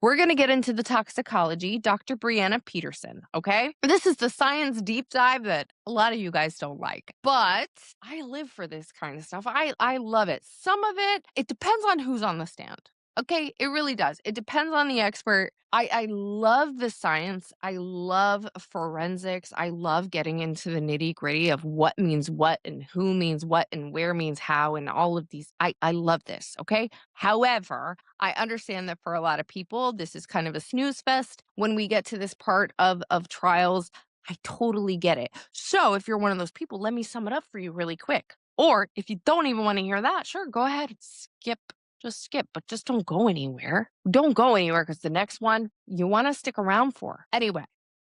We're going to get into the toxicology. Dr. Brianna Peterson, okay? This is the science deep dive that a lot of you guys don't like. But I live for this kind of stuff. I love it. Some of it depends on who's on the stand. Okay, it really does. It depends on the expert. I love the science. I love forensics. I love getting into the nitty gritty of what means what and who means what and where means how and all of these. I love this. Okay. However, I understand that for a lot of people, this is kind of a snooze fest. When we get to this part of trials, I totally get it. So if you're one of those people, let me sum it up for you really quick. Or if you don't even want to hear that, sure, go ahead and skip. Just skip, but just don't go anywhere. Don't go anywhere because the next one you want to stick around for. Anyway,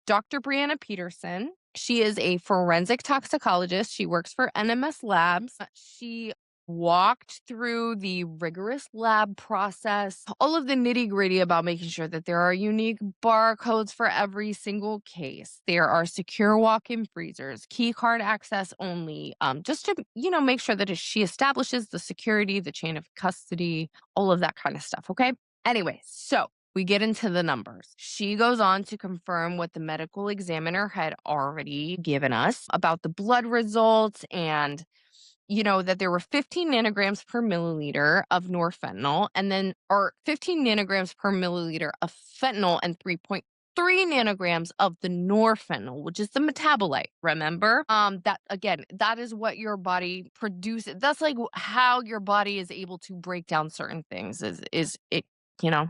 Dr. Brianna Peterson, she is a forensic toxicologist. She works for NMS Labs. She walked through the rigorous lab process, all of the nitty-gritty about making sure that there are unique barcodes for every single case. There are secure walk-in freezers, key card access only, just to, make sure that she establishes the security, the chain of custody, all of that kind of stuff, okay? Anyway, so we get into the numbers. She goes on to confirm what the medical examiner had already given us about the blood results and that there were 15 nanograms per milliliter of norfentanyl and then, or 15 nanograms per milliliter of fentanyl and 3.3 nanograms of the norfentanyl, which is the metabolite. Remember? That again, that is what your body produces. That's like how your body is able to break down certain things. Is it, you know,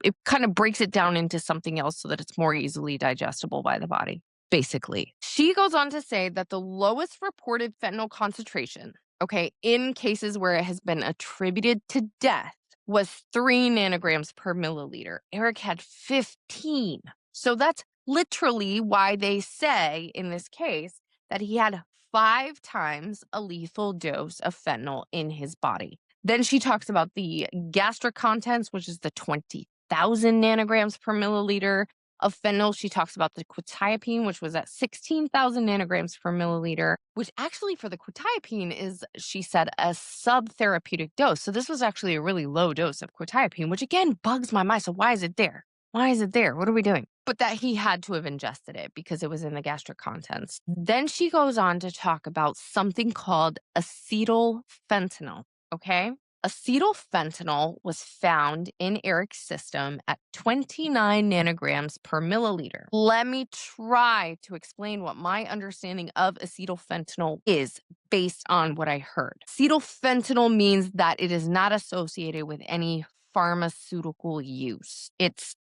it kind of breaks it down into something else so that it's more easily digestible by the body. Basically, she goes on to say that the lowest reported fentanyl concentration, okay, in cases where it has been attributed to death was 3 nanograms per milliliter. Eric had 15. So that's literally why they say in this case that he had 5 times a lethal dose of fentanyl in his body. Then she talks about the gastric contents, which is the 20,000 nanograms per milliliter of fentanyl. She talks about the quetiapine, which was at 16,000 nanograms per milliliter, which actually for the quetiapine is, she said, a subtherapeutic dose. So this was actually a really low dose of quetiapine, which again bugs my mind. So why is it there? Why is it there? What are we doing? But that he had to have ingested it because it was in the gastric contents. Then she goes on to talk about something called acetyl fentanyl. Okay. Acetyl fentanyl was found in Eric's system at 29 nanograms per milliliter. Let me try to explain what my understanding of acetyl fentanyl is based on what I heard. Acetyl fentanyl means that it is not associated with any pharmaceutical use. It's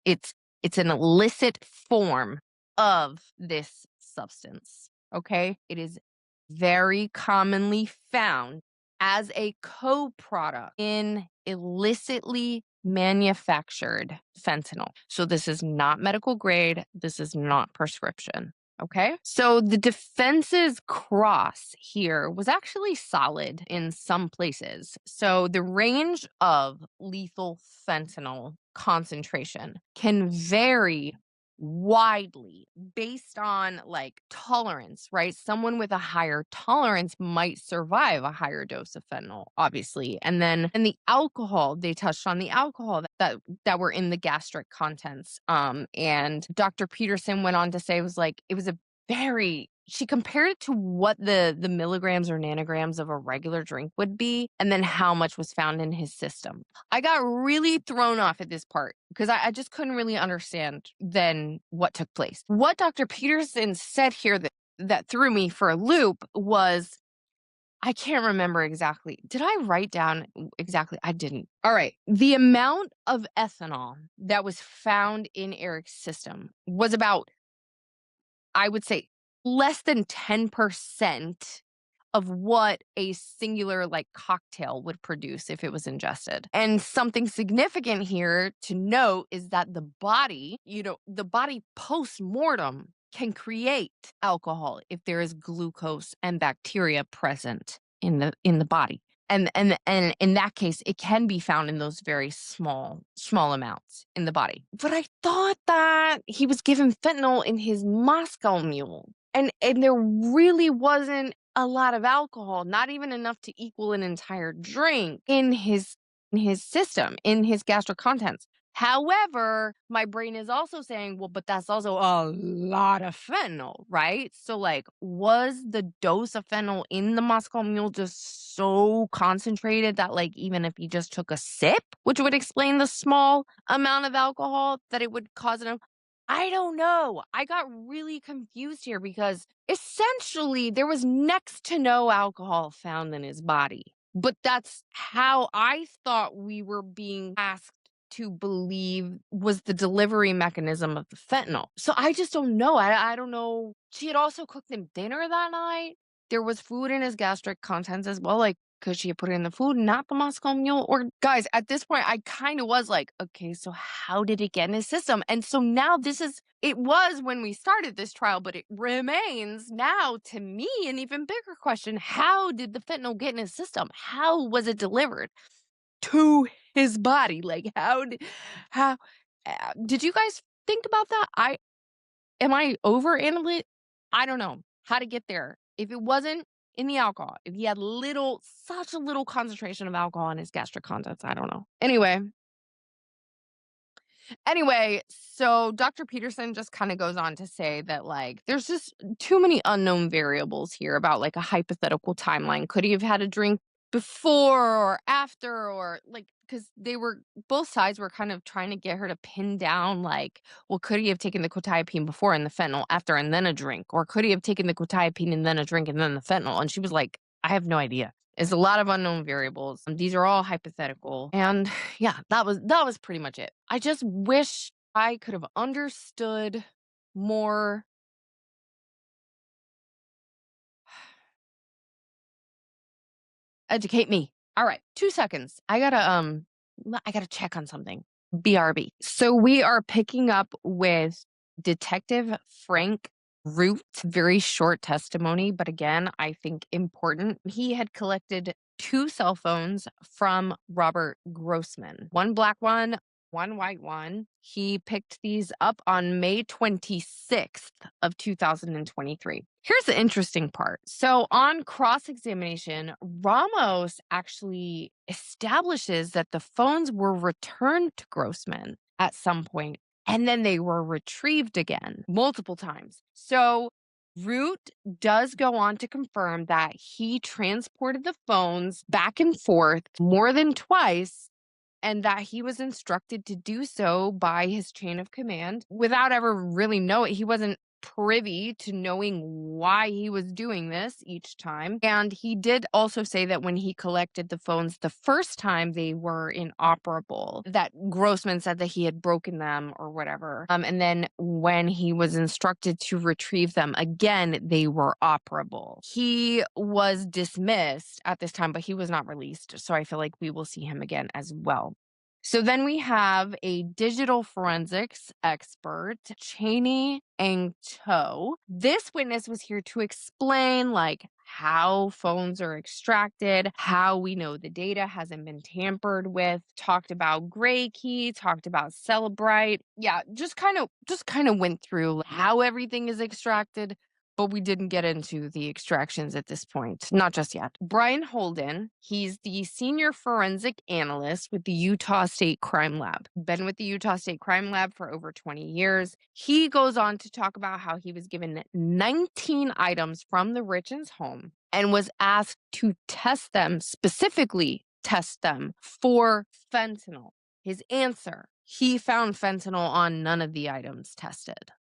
an illicit form of this substance. Okay? It is very commonly found as a co-product in illicitly manufactured fentanyl. So this is not medical grade. This is not prescription. Okay. So the defense's cross here was actually solid in some places. So the range of lethal fentanyl concentration can vary widely based on like tolerance, right? Someone with a higher tolerance might survive a higher dose of fentanyl, obviously. And then the alcohol, they touched on the alcohol that were in the gastric contents. And Dr. Peterson went on to say it was a very, she compared it to what the milligrams or nanograms of a regular drink would be, and then how much was found in his system. I got really thrown off at this part because I just couldn't really understand then what took place. What Dr. Peterson said here that threw me for a loop was, I can't remember exactly. Did I write down exactly? I didn't. All right. The amount of ethanol that was found in Eric's system was about, I would say, less than 10% of what a singular like cocktail would produce if it was ingested. And something significant here to note is that the body, the body post-mortem can create alcohol if there is glucose and bacteria present in the body. And in that case, it can be found in those very small amounts in the body. But I thought that he was given fentanyl in his Moscow Mule. And there really wasn't a lot of alcohol, not even enough to equal an entire drink in his system, in his gastric contents. However, my brain is also saying, well, but that's also a lot of fentanyl, right? So, like, was the dose of fentanyl in the Moscow Mule just so concentrated that, like, even if he just took a sip, which would explain the small amount of alcohol that it would cause him? I don't know. I got really confused here because essentially there was next to no alcohol found in his body. But that's how I thought we were being asked to believe was the delivery mechanism of the fentanyl. So I just don't know. I don't know. She had also cooked him dinner that night. There was food in his gastric contents as well. Like, could she have put it in the food, not the Moscow Mule? Or guys, at this point, I kind of was like, okay, so how did it get in his system? And so now this is It was when we started this trial, but it remains now to me an even bigger question. How did the fentanyl get in his system? How was it delivered to his body? Like, how, did you guys think about that? Am I overanalyzing? I don't know how to get there. If it wasn't in the alcohol, if he had such a little concentration of alcohol in his gastric contents, I don't know. Anyway, so Dr. Peterson just kind of goes on to say that, like, there's just too many unknown variables here about, like, a hypothetical timeline. Could he have had a drink before or after, or like, because both sides were kind of trying to get her to pin down, like, well, could he have taken the quetiapine before and the fentanyl after and then a drink? Or could he have taken the quetiapine and then a drink and then the fentanyl? And she was like, I have no idea. It's a lot of unknown variables. These are all hypothetical. And yeah, that was pretty much it. I just wish I could have understood more. Educate me. All right, 2 seconds. I gotta check on something. BRB. So we are picking up with Detective Frank Root. Very short testimony, but again, I think important. He had collected 2 cell phones from Robert Grossman. One black one white one. He picked these up on May 26th of 2023. Here's the interesting part. So on cross-examination, Ramos actually establishes that the phones were returned to Grossman at some point, and then they were retrieved again multiple times. So Root does go on to confirm that he transported the phones back and forth more than twice, and that he was instructed to do so by his chain of command without ever really knowing. He wasn't privy to knowing why he was doing this each time. And he did also say that when he collected the phones the first time, they were inoperable, that Grossman said that he had broken them or whatever. And then when he was instructed to retrieve them again, they were operable. He was dismissed at this time, but he was not released. So I feel like we will see him again as well. So then we have a digital forensics expert, Cheney and Toe. This witness was here to explain, like, how phones are extracted, how we know the data hasn't been tampered with, talked about gray key, talked about Celebrite. Yeah, just kind of went through how everything is extracted, but we didn't get into the extractions at this point. Not just yet. Brian Holden, he's the senior forensic analyst with the Utah State Crime Lab. Been with the Utah State Crime Lab for over 20 years. He goes on to talk about how he was given 19 items from the Richins home and was asked to specifically test them for fentanyl. His answer, he found fentanyl on none of the items tested.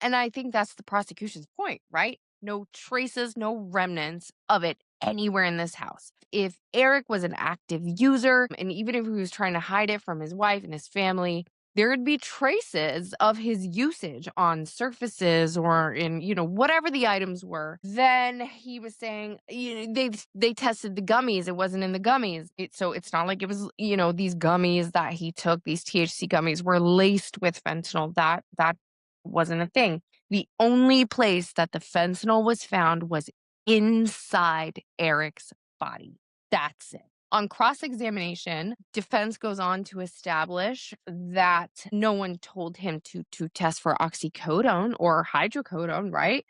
And I think that's the prosecution's point, right? No traces, no remnants of it anywhere in this house. If Eric was an active user, and even if he was trying to hide it from his wife and his family, there would be traces of his usage on surfaces or in, whatever the items were. Then he was saying, they tested the gummies. It wasn't in the gummies. So it's not like it was, these gummies that he took, these THC gummies were laced with fentanyl. That wasn't a thing. The only place that the fentanyl was found was inside Eric's body. That's it. On cross-examination, defense goes on to establish that no one told him to test for oxycodone or hydrocodone, right?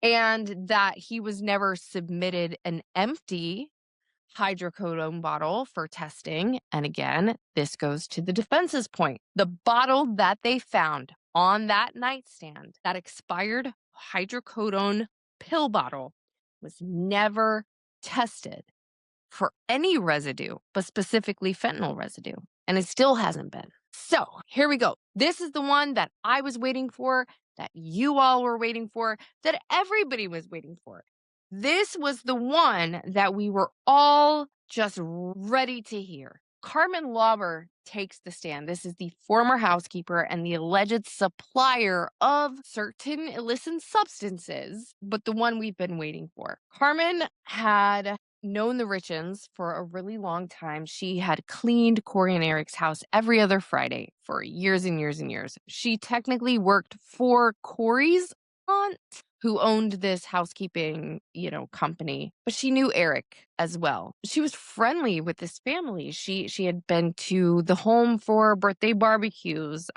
And that he was never submitted an empty hydrocodone bottle for testing. And again, this goes to the defense's point. The bottle that they found on that nightstand, that expired hydrocodone pill bottle, was never tested for any residue, but specifically fentanyl residue. And it still hasn't been. So here we go. This is the one that I was waiting for, that you all were waiting for, that everybody was waiting for. This was the one that we were all just ready to hear. Carmen Lauber takes the stand. This is the former housekeeper and the alleged supplier of certain illicit substances, but the one we've been waiting for. Carmen had known the Richins for a really long time. She had cleaned Kouri and Eric's house every other Friday for years and years and years. She technically worked for Kouri's aunt, who owned this housekeeping, company, but she knew Eric as well. She was friendly with this family. She had been to the home for birthday barbecues.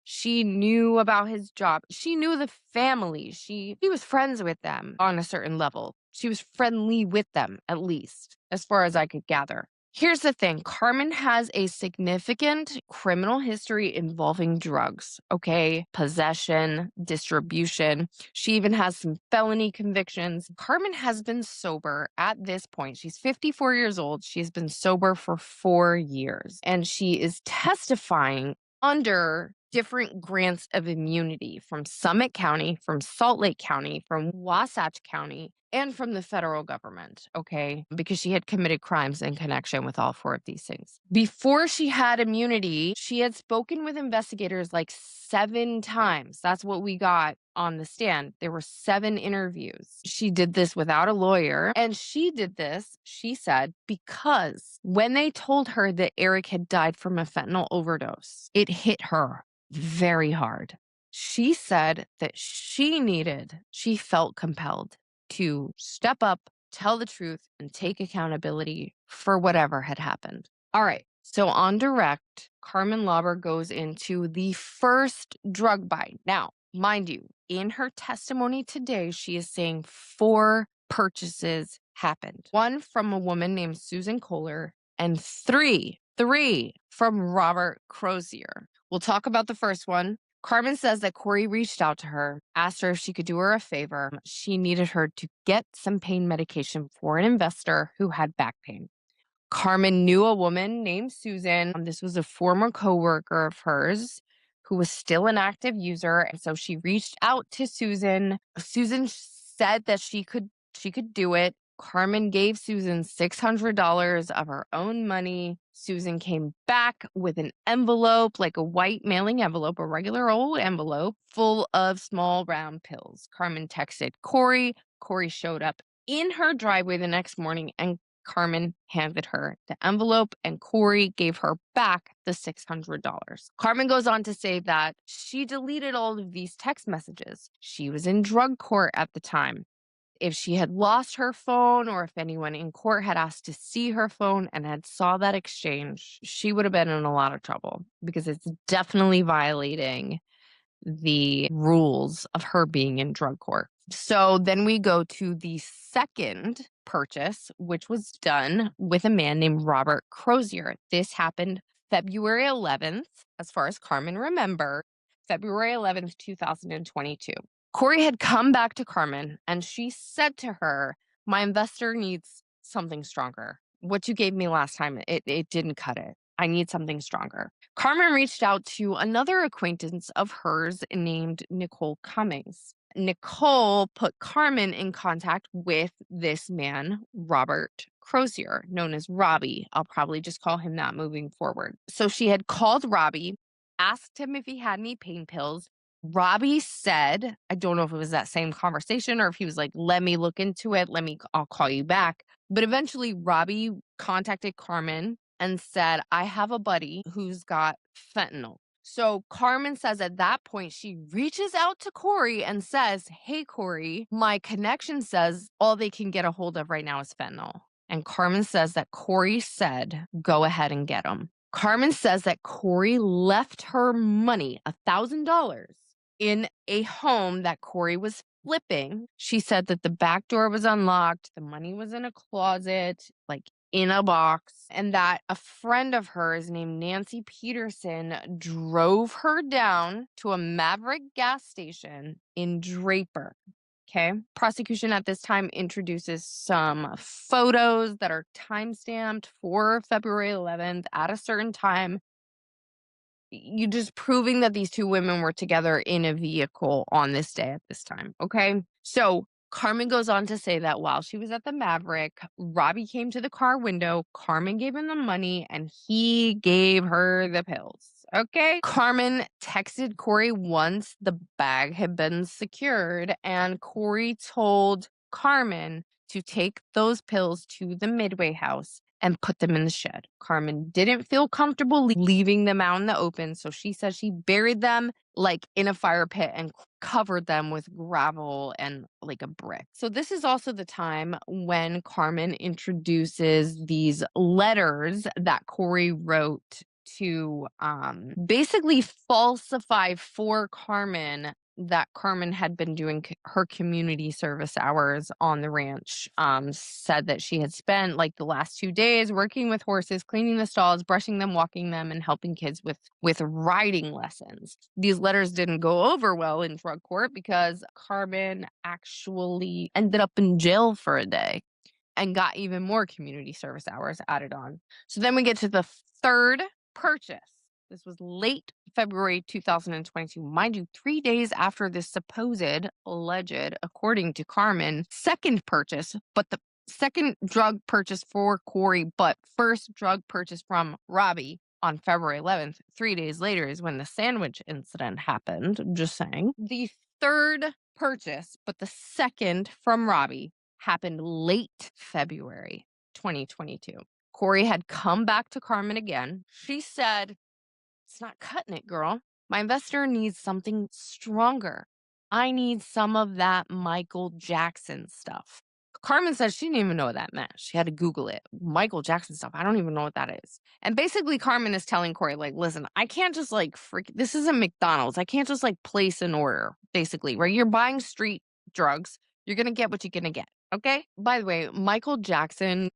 She knew about his job. She knew the family. She was friends with them on a certain level. She was friendly with them, at least, as far as I could gather. Here's the thing. Carmen has a significant criminal history involving drugs, okay? Possession, distribution. She even has some felony convictions. Carmen has been sober at this point. She's 54 years old. She's been sober for 4 years, and she is testifying under different grants of immunity from Summit County, from Salt Lake County, from Wasatch County, and from the federal government, okay? Because she had committed crimes in connection with all 4 of these things. Before she had immunity, she had spoken with investigators like 7 times. That's what we got on the stand. There were 7 interviews. She did this without a lawyer, and she did this, she said, because when they told her that Eric had died from a fentanyl overdose, it hit her very hard. She said that she felt compelled to step up, tell the truth, and take accountability for whatever had happened. All right. So on direct, Carmen Lauber goes into the first drug buy. Now, mind you, in her testimony today, she is saying 4 purchases happened. 1 from a woman named Susan Kohler and 3 from Robert Crozier. We'll talk about the first one. Carmen says that Kouri reached out to her, asked her if she could do her a favor. She needed her to get some pain medication for an investor who had back pain. Carmen knew a woman named Susan. This was a former coworker of hers who was still an active user. And so she reached out to Susan. Susan said that she could do it. Carmen gave Susan $600 of her own money. Susan came back with an envelope, like a white mailing envelope, a regular old envelope full of small round pills. Carmen texted Kouri. Kouri showed up in her driveway the next morning, and Carmen handed her the envelope, and Kouri gave her back the $600. Carmen goes on to say that she deleted all of these text messages. She was in drug court at the time. If she had lost her phone, or if anyone in court had asked to see her phone and had saw that exchange, she would have been in a lot of trouble, because it's definitely violating the rules of her being in drug court. So then we go to the second purchase, which was done with a man named Robert Crozier. This happened February 11th, as far as Carmen remember, February 11th, 2022. Kouri had come back to Carmen, and she said to her, "My investor needs something stronger. What you gave me last time, it didn't cut it. I need something stronger." Carmen reached out to another acquaintance of hers named Nicole Cummings. Nicole put Carmen in contact with this man, Robert Crozier, known as Robbie. I'll probably just call him that moving forward. So she had called Robbie, asked him if he had any pain pills. Robbie said, I don't know if it was that same conversation or if he was like, "Let me look into it. I'll call you back." But eventually Robbie contacted Carmen and said, "I have a buddy who's got fentanyl." So Carmen says at that point, she reaches out to Kouri and says, "Hey, Kouri, my connection says all they can get a hold of right now is fentanyl." And Carmen says that Kouri said, "Go ahead and get them." Carmen says that Kouri left her money, $1,000, in a home that Kouri was flipping. She said that the back door was unlocked, the money was in a closet, like in a box, and that a friend of hers named Nancy Peterson drove her down to a Maverick gas station in Draper. Okay. Prosecution at this time introduces some photos that are time-stamped for February 11th at a certain time. You just proving that these 2 women were together in a vehicle on this day at this time. Okay. So Carmen goes on to say that while she was at the Maverick, Robbie came to the car window. Carmen gave him the money and he gave her the pills. Okay. Carmen texted Kouri once the bag had been secured, and Kouri told Carmen to take those pills to the Midway house and put them in the shed. Carmen didn't feel comfortable leaving them out in the open, so she said she buried them like in a fire pit and covered them with gravel and like a brick. So this is also the time when Carmen introduces these letters that Kouri wrote to basically falsify for Carmen that Carmen had been doing her community service hours on the ranch. Said that she had spent like the last 2 days working with horses, cleaning the stalls, brushing them, walking them, and helping kids with riding lessons. These letters didn't go over well in drug court because Carmen actually ended up in jail for a day and got even more community service hours added on. So then we get to the third purchase. This was late February 2022. Mind you, 3 days after this supposed, alleged, according to Carmen, second purchase, but the second drug purchase for Kouri, but first drug purchase from Robbie on February 11th. 3 days later is when the sandwich incident happened. Just saying. The third purchase, but the second from Robbie, happened late February 2022. Kouri had come back to Carmen again. She said, "It's not cutting it, girl. My investor needs something stronger. I need some of that Michael Jackson stuff." Carmen said she didn't even know what that meant. She had to Google it. Michael Jackson stuff. I don't even know what that is. And basically, Carmen is telling Kouri, like, listen, I can't just like this isn't McDonald's. I can't just like place an order, basically, right? You're buying street drugs. You're going to get what you're going to get. Okay. By the way, Michael Jackson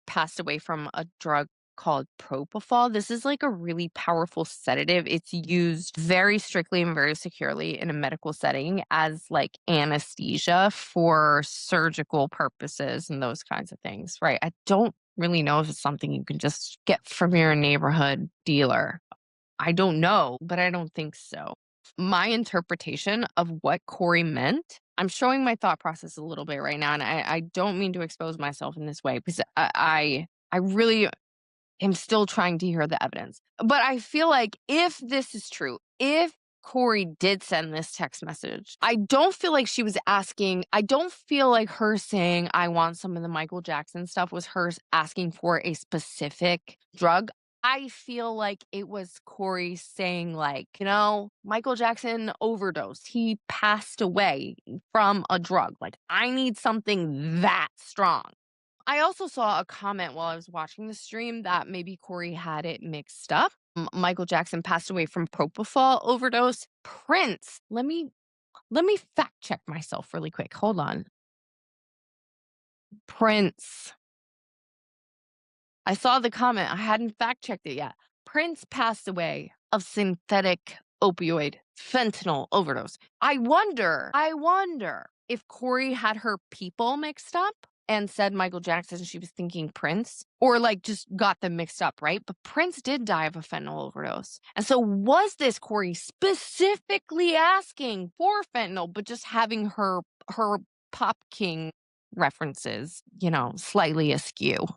passed away from a drug called propofol. This is like a really powerful sedative. It's used very strictly and very securely in a medical setting as like anesthesia for surgical purposes and those kinds of things, right? I don't really know if it's something you can just get from your neighborhood dealer. I don't know, but I don't think so. My interpretation of what Kouri meant, I'm showing my thought process a little bit right now, and I don't mean to expose myself in this way because I really am still trying to hear the evidence. But I feel like if this is true, if Kouri did send this text message, I don't feel like she was asking, I don't feel like her saying, I want some of the Michael Jackson stuff was her asking for a specific drug. I feel like it was Kouri saying, like, Michael Jackson overdosed. He passed away from a drug. Like, I need something that strong. I also saw a comment while I was watching the stream that maybe Kouri had it mixed up. Michael Jackson passed away from propofol overdose. Prince, let me fact check myself really quick. Hold on. Prince. I saw the comment. I hadn't fact checked it yet. Prince passed away of synthetic opioid fentanyl overdose. I wonder if Kouri had her people mixed up and said Michael Jackson, she was thinking Prince, or like just got them mixed up, right? But Prince did die of a fentanyl overdose. And so was this Kouri specifically asking for fentanyl, but just having her Pop King references, slightly askew?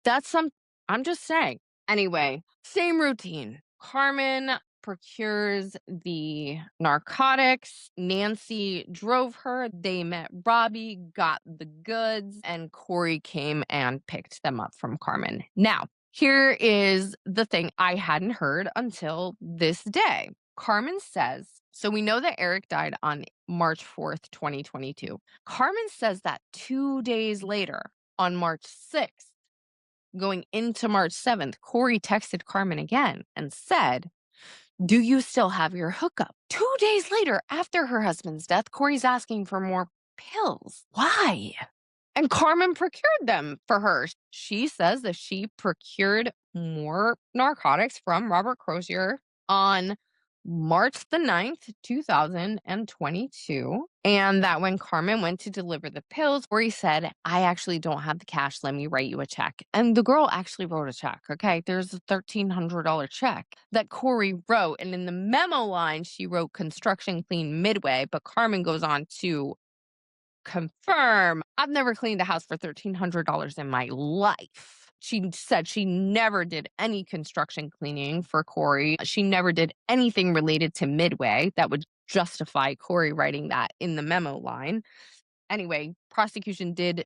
That's some, I'm just saying. Anyway, same routine. Carmen procures the narcotics. Nancy drove her. They met Robbie, got the goods, and Kouri came and picked them up from Carmen. Now, here is the thing I hadn't heard until this day. Carmen says, so we know that Eric died on March 4th, 2022. Carmen says that 2 days later, on March 6th, going into March 7th, Kouri texted Carmen again and said, "Do you still have your hookup?" 2 days later, after her husband's death, Corey's asking for more pills. Why? And Carmen procured them for her. She says that she procured more narcotics from Robert Crozier on March the 9th, 2022. And that when Carmen went to deliver the pills, Corey said, "I actually don't have the cash. Let me write you a check." And the girl actually wrote a check. Okay. There's a $1,300 check that Kouri wrote. And in the memo line, she wrote construction clean Midway. But Carmen goes on to confirm, "I've never cleaned a house for $1,300 in my life." She said she never did any construction cleaning for Kouri. She never did anything related to Midway that would justify Kouri writing that in the memo line. Anyway, prosecution did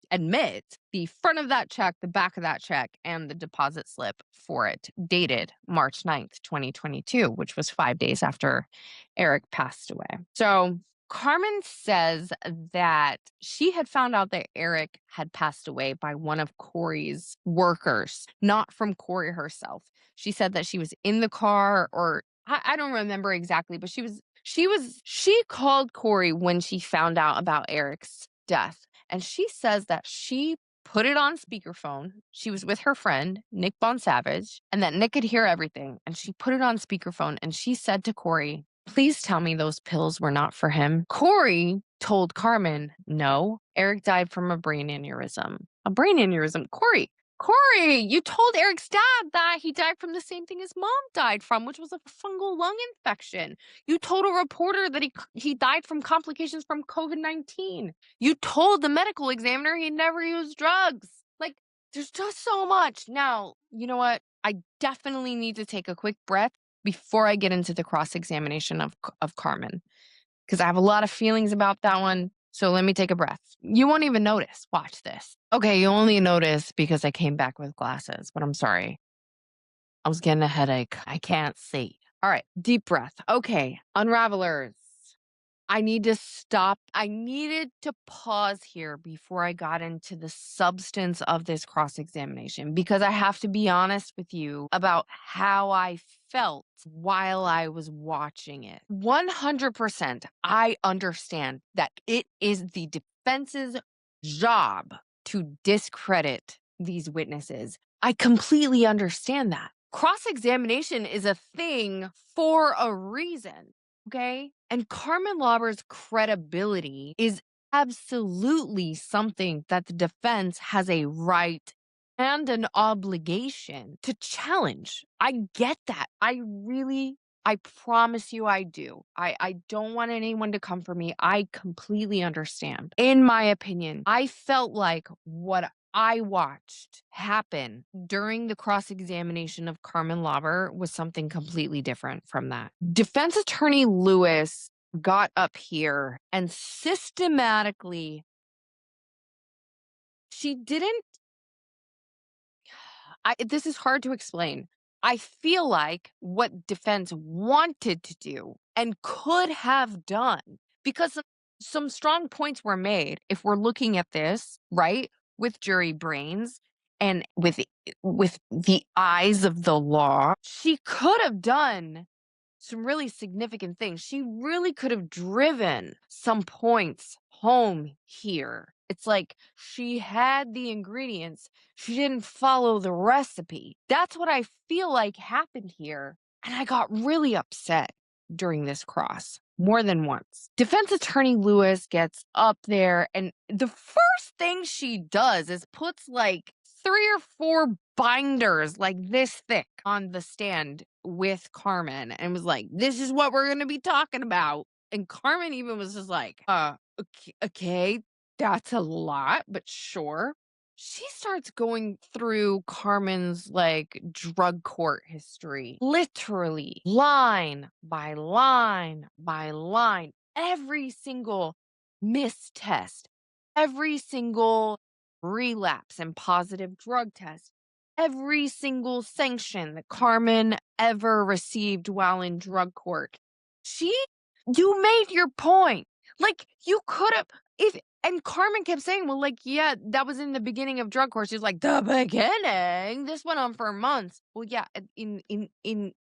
admit the front of that check, the back of that check, and the deposit slip for it dated March 9th, 2022, which was 5 days after Eric passed away. So Carmen says that she had found out that Eric had passed away by one of Kouri's workers, not from Kouri herself. She said that she was in the car, or I don't remember exactly, but she called Kouri when she found out about Eric's death, and she says that she put it on speakerphone. She was with her friend, Nick Bonsavage, and that Nick could hear everything. And she put it on speakerphone and she said to Kouri, "Please tell me those pills were not for him." Kouri told Carmen, "No, Eric died from a brain aneurysm." A brain aneurysm? Kouri, you told Eric's dad that he died from the same thing his mom died from, which was a fungal lung infection. You told a reporter that he died from complications from COVID-19. You told the medical examiner he never used drugs. Like, there's just so much. Now, you know what? I definitely need to take a quick breath before I get into the cross-examination of Carmen, because I have a lot of feelings about that one. So let me take a breath. You won't even notice. Watch this. Okay, you only notice because I came back with glasses, but I'm sorry. I was getting a headache. I can't see. All right, deep breath. Okay, unravelers. I need to stop. I needed to pause here before I got into the substance of this cross examination, because I have to be honest with you about how I felt while I was watching it. 100%, I understand that it is the defense's job to discredit these witnesses. I completely understand that. Cross examination is a thing for a reason. Okay. And Carmen Lauber's credibility is absolutely something that the defense has a right and an obligation to challenge. I get that. I promise you I do. I don't want anyone to come for me. I completely understand. In my opinion, I felt like what I watched happen during the cross examination of Carmen Lauber was something completely different from that. Defense attorney Lewis got up here and systematically, she didn't, this is hard to explain. I feel like what defense wanted to do and could have done, because some strong points were made if we're looking at this, right, with jury brains and with the eyes of the law. She could have done some really significant things. She really could have driven some points home here. It's like she had the ingredients, she didn't follow the recipe. That's what I feel like happened here. And I got really upset during this cross more than once. Defense attorney Lewis gets up there, and the first thing she does is puts like 3 or 4 binders like this thick on the stand with Carmen and was like, "This is what we're going to be talking about." And Carmen even was just like, okay, that's a lot, but sure." She starts going through Carmen's like drug court history, literally line by line by line, every single missed test, every single relapse and positive drug test, every single sanction that Carmen ever received while in drug court. She, you made your point. Like, you could have, if, and Carmen kept saying, "Well, like, yeah, that was in the beginning of drug court." She's like, "The beginning? This went on for months." Well, yeah, in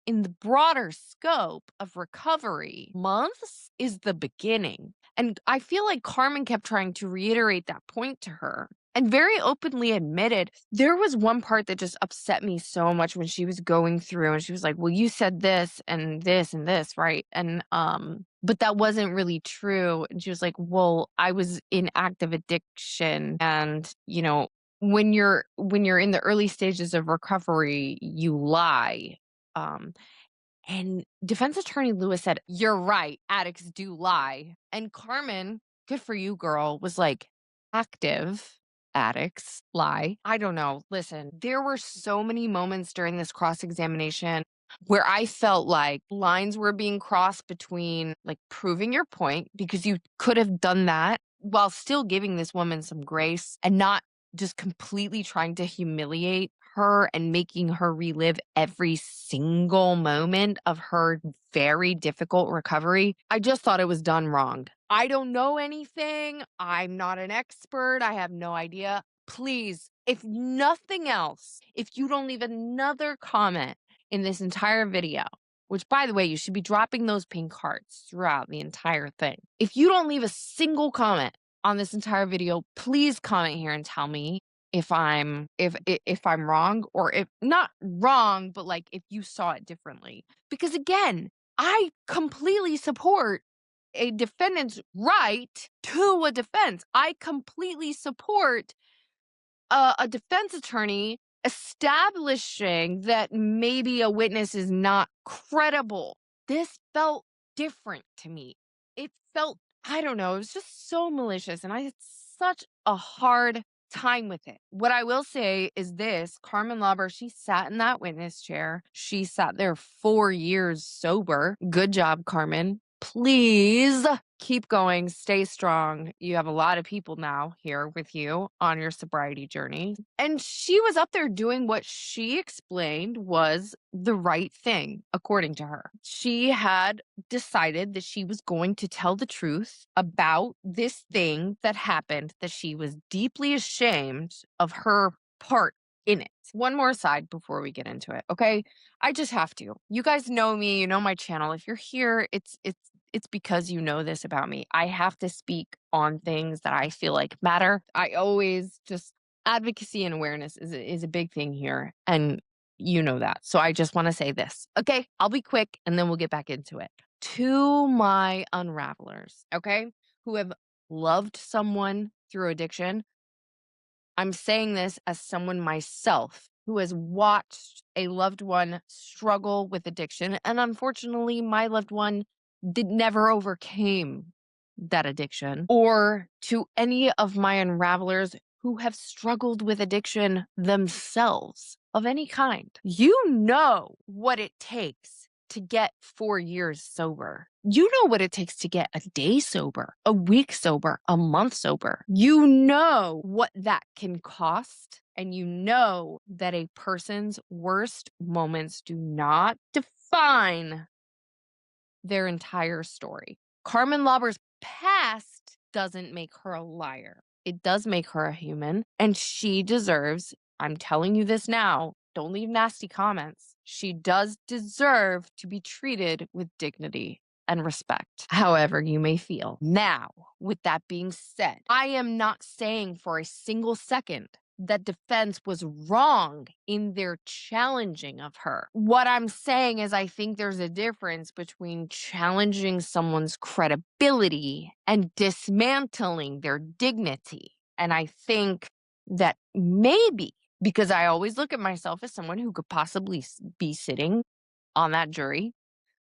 the broader scope of recovery, months is the beginning. And I feel like Carmen kept trying to reiterate that point to her and very openly admitted there was one part that just upset me so much when she was going through and she was like, "Well, you said this and this and this, right? And but that wasn't really true." And she was like, "Well, I was in active addiction, and you know, when you're in the early stages of recovery, you lie." Um and defense attorney Lewis said, "You're right. Addicts do lie." And Carmen, good for you, girl, was like, "Active addicts lie." I don't know. Listen, there were so many moments during this cross examination where I felt like lines were being crossed between like proving your point because you could have done that while still giving this woman some grace and not just completely trying to humiliate her and making her relive every single moment of her very difficult recovery. I just thought it was done wrong. I don't know anything. I'm not an expert. I have no idea. Please, if nothing else, if you don't leave another comment in this entire video, which by the way, you should be dropping those pink hearts throughout the entire thing. If you don't leave a single comment on this entire video, please comment here and tell me if I'm wrong, or if not wrong, but like if you saw it differently. Because again, I completely support a defendant's right to a defense. I completely support a defense attorney establishing that maybe a witness is not credible. This felt different to me. It felt, I don't know, it was just so malicious, and I had such a hard time with it. What I will say is this: Carmen Lauber, she sat in that witness chair. She sat there 4 years sober. Good job, Carmen. Please keep going, stay strong. You have a lot of people now here with you on your sobriety journey. And she was up there doing what she explained was the right thing, according to her. She had decided that she was going to tell the truth about this thing that happened, that she was deeply ashamed of her part in it. One more aside before we get into it, okay? I just have to. You guys know me, you know my channel. If you're here, it's because you know this about me. I have to speak on things that I feel like matter. I always just advocacy and awareness is a big thing here, and you know that. So I just want to say this. Okay, I'll be quick and then we'll get back into it. To my unravelers, okay, who have loved someone through addiction, I'm saying this as someone myself who has watched a loved one struggle with addiction. And unfortunately, my loved one never overcame that addiction. Or to any of my unravelers who have struggled with addiction themselves of any kind. You know what it takes to get 4 years sober. You know what it takes to get a day sober, a week sober, a month sober. You know what that can cost. And you know that a person's worst moments do not define their entire story. Carmen Lauber's past doesn't make her a liar. It does make her a human, and she deserves, I'm telling you this now, don't leave nasty comments. She does deserve to be treated with dignity and respect, however you may feel. Now, with that being said, I am not saying for a single second that defense was wrong in their challenging of her. What I'm saying is I think there's a difference between challenging someone's credibility and dismantling their dignity. And I think that maybe, because I always look at myself as someone who could possibly be sitting on that jury,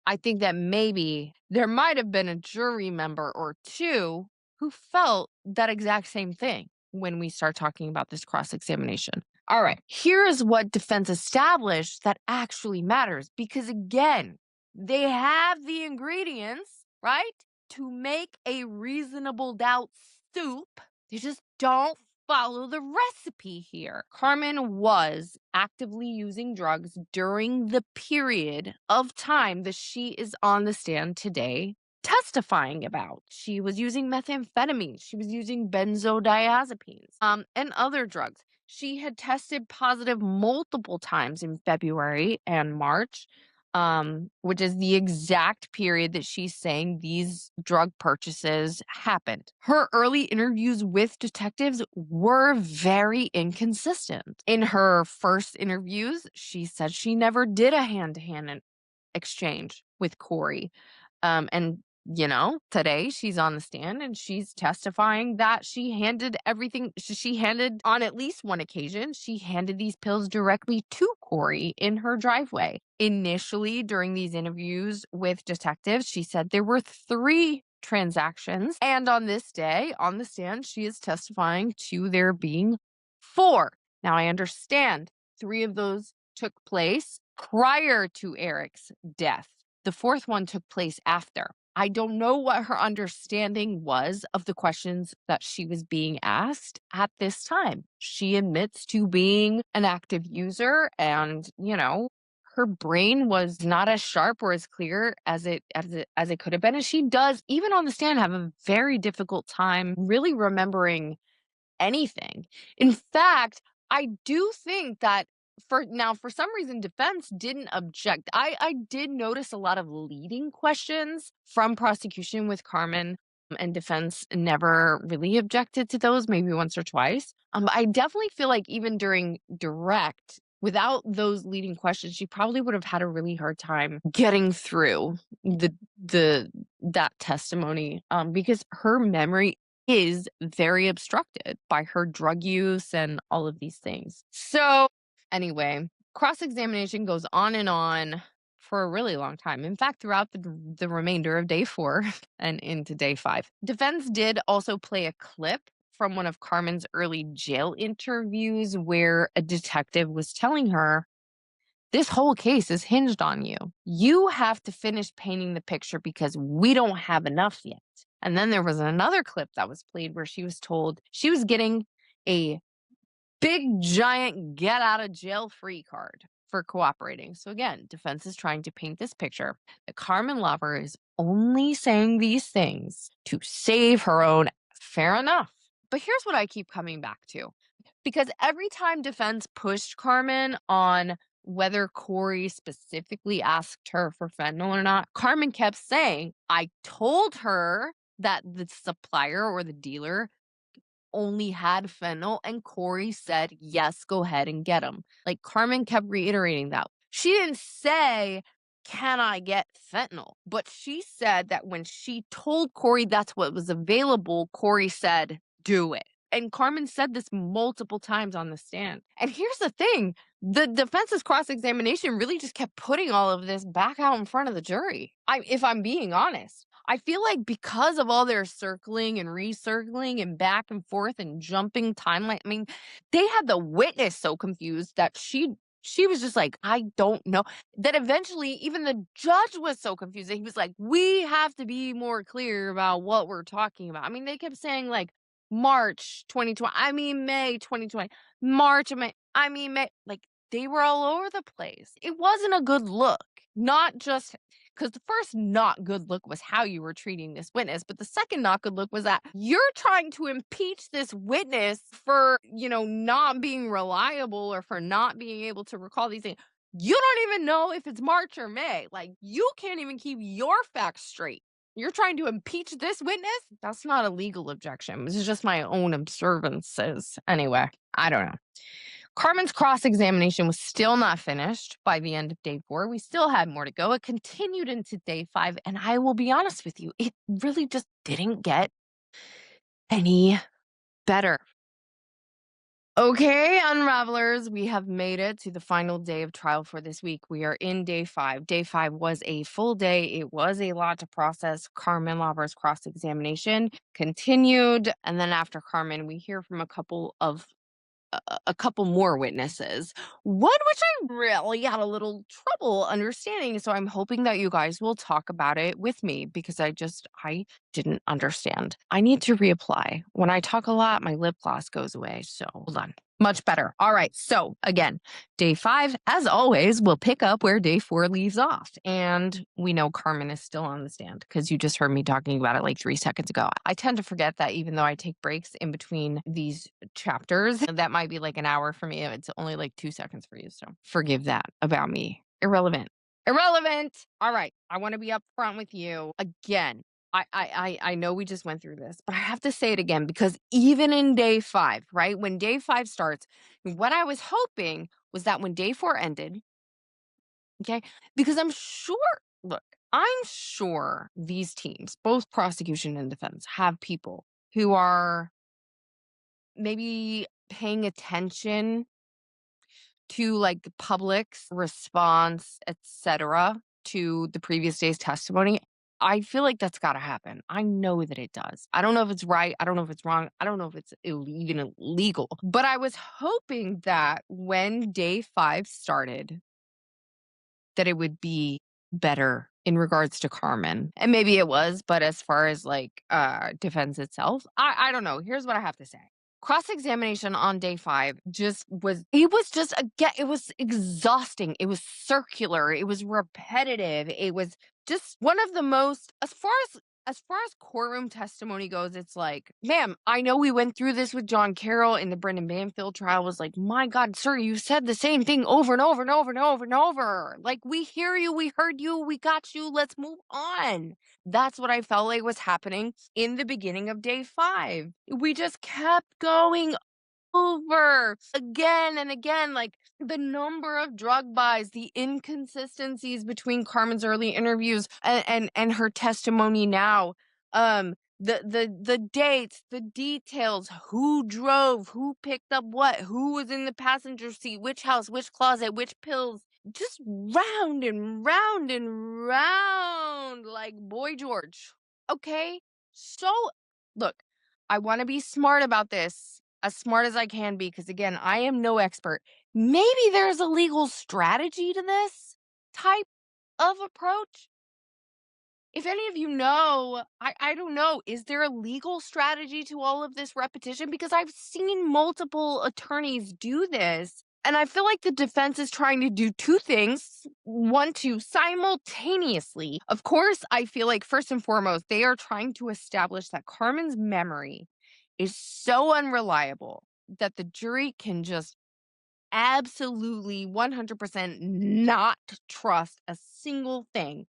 I think that maybe there might have been a jury member or two who felt that exact same thing when we start talking about this cross-examination. All right, here is what defense established that actually matters, because again, they have the ingredients, right, to make a reasonable doubt soup. They just don't follow the recipe here. Carmen was actively using drugs during the period of time that she is on the stand today testifying about. She was using methamphetamine, she was using benzodiazepines, and other drugs. She had tested positive multiple times in February and March, which is the exact period that she's saying these drug purchases happened. Her early interviews with detectives were very inconsistent. In her first interviews, she said she never did a hand-to-hand exchange with Kouri. And you know, today she's on the stand and she's testifying that she handed everything, she handed on at least one occasion, she handed these pills directly to Kouri in her driveway. Initially, during these interviews with detectives, she said there were 3 transactions. And on this day, on the stand, she is testifying to there being 4. Now, I understand 3 of those took place prior to Eric's death. The fourth one took place after. I don't know what her understanding was of the questions that she was being asked at this time. She admits to being an active user and, her brain was not as sharp or as clear as it could have been. And she does, even on the stand, have a very difficult time really remembering anything. In fact, I do think that for some reason, defense didn't object. I did notice a lot of leading questions from prosecution with Carmen, and defense never really objected to those, maybe once or twice. I definitely feel like even during direct, without those leading questions, she probably would have had a really hard time getting through the that testimony, because her memory is very obstructed by her drug use and all of these things. So, anyway, cross-examination goes on for a really long time. In fact, throughout the remainder of day 4 and into day 5. Defense did also play a clip from one of Carmen's early jail interviews where a detective was telling her, "This whole case is hinged on you. You have to finish painting the picture because we don't have enough yet." And then there was another clip that was played where she was told she was getting a big, giant get out of jail free card for cooperating. So again, defense is trying to paint this picture that Carmen Lover is only saying these things to save her own. Fair enough. But here's what I keep coming back to. Because every time defense pushed Carmen on whether Kouri specifically asked her for fentanyl or not, Carmen kept saying, "I told her that the supplier or the dealer only had fentanyl, and Kouri said, yes, go ahead and get them." Like, Carmen kept reiterating that. She didn't say, "Can I get fentanyl?" But she said that when she told Kouri that's what was available, Kouri said, "Do it." And Carmen said this multiple times on the stand. And here's the thing, the defense's cross-examination really just kept putting all of this back out in front of the jury. If I'm being honest, I feel like because of all their circling and recircling and back and forth and jumping timeline, I mean, they had the witness so confused that she was just like, "I don't know." That eventually even the judge was so confused that he was like, "We have to be more clear about what we're talking about." I mean, they kept saying like March 2020, I mean May 2020, March of May, I mean May. Like, they were all over the place. It wasn't a good look. Not just because the first not good look was how you were treating this witness, but the second not good look was that you're trying to impeach this witness for, not being reliable or for not being able to recall these things. You don't even know if it's March or May. Like, you can't even keep your facts straight. You're trying to impeach this witness? That's not a legal objection. This is just my own observances. Anyway, I don't know. Carmen's cross-examination was still not finished by the end of day 4. We still had more to go. It continued into day 5, and I will be honest with you, it really just didn't get any better. Okay, unravelers, we have made it to the final day of trial for this week. We are in day 5. Day 5 was a full day. It was a lot to process. Carmen Laver's cross-examination continued, and then after Carmen, we hear from a couple more witnesses, one which I really had a little trouble understanding. So I'm hoping that you guys will talk about it with me because I didn't understand. I need to reapply. When I talk a lot, my lip gloss goes away. So hold on. Much better. All right. So again, day 5, as always, will pick up where day 4 leaves off. And we know Carmen is still on the stand because you just heard me talking about it like 3 seconds ago. I tend to forget that even though I take breaks in between these chapters, that might be like an hour for me. It's only like 2 seconds for you. So forgive that about me. Irrelevant. Irrelevant. All right. I want to be upfront with you again. I know we just went through this, but I have to say it again because even in day 5, right? When day 5 starts, what I was hoping was that when day 4 ended, okay, because I'm sure these teams, both prosecution and defense, have people who are maybe paying attention to like the public's response, etc., to the previous day's testimony. I feel like that's got to happen. I know that it does. I don't know if it's right. I don't know if it's wrong. I don't know if it's even illegal. But I was hoping that when day 5 started, that it would be better in regards to Carmen. And maybe it was, but as far as like defense itself, I don't know. Here's what I have to say. Cross-examination on day 5 it was exhausting. It was circular. It was repetitive. It was just one of the most, as far as courtroom testimony goes, it's like, ma'am, I know we went through this with John Carroll in the Brendan Banfield trial. Was like, my God, sir, you said the same thing over and over and over and over and over. Like, we hear you, we heard you, we got you, let's move on. That's what I felt like was happening in the beginning of day 5. We just kept going over again and again, like the number of drug buys, the inconsistencies between Carmen's early interviews and her testimony now, the dates, the details, who drove, who picked up what, who was in the passenger seat, which house, which closet, which pills, just round and round and round, like Boy George. Okay, so look, I want to be smart about this, as smart as I can be, because again, I am no expert. Maybe there's a legal strategy to this type of approach. If any of you know, I don't know, is there a legal strategy to all of this repetition? Because I've seen multiple attorneys do this, and I feel like the defense is trying to do two things. One, two, simultaneously. Of course, I feel like first and foremost, they are trying to establish that Carmen's memory is so unreliable that the jury can just absolutely 100% not trust a single thing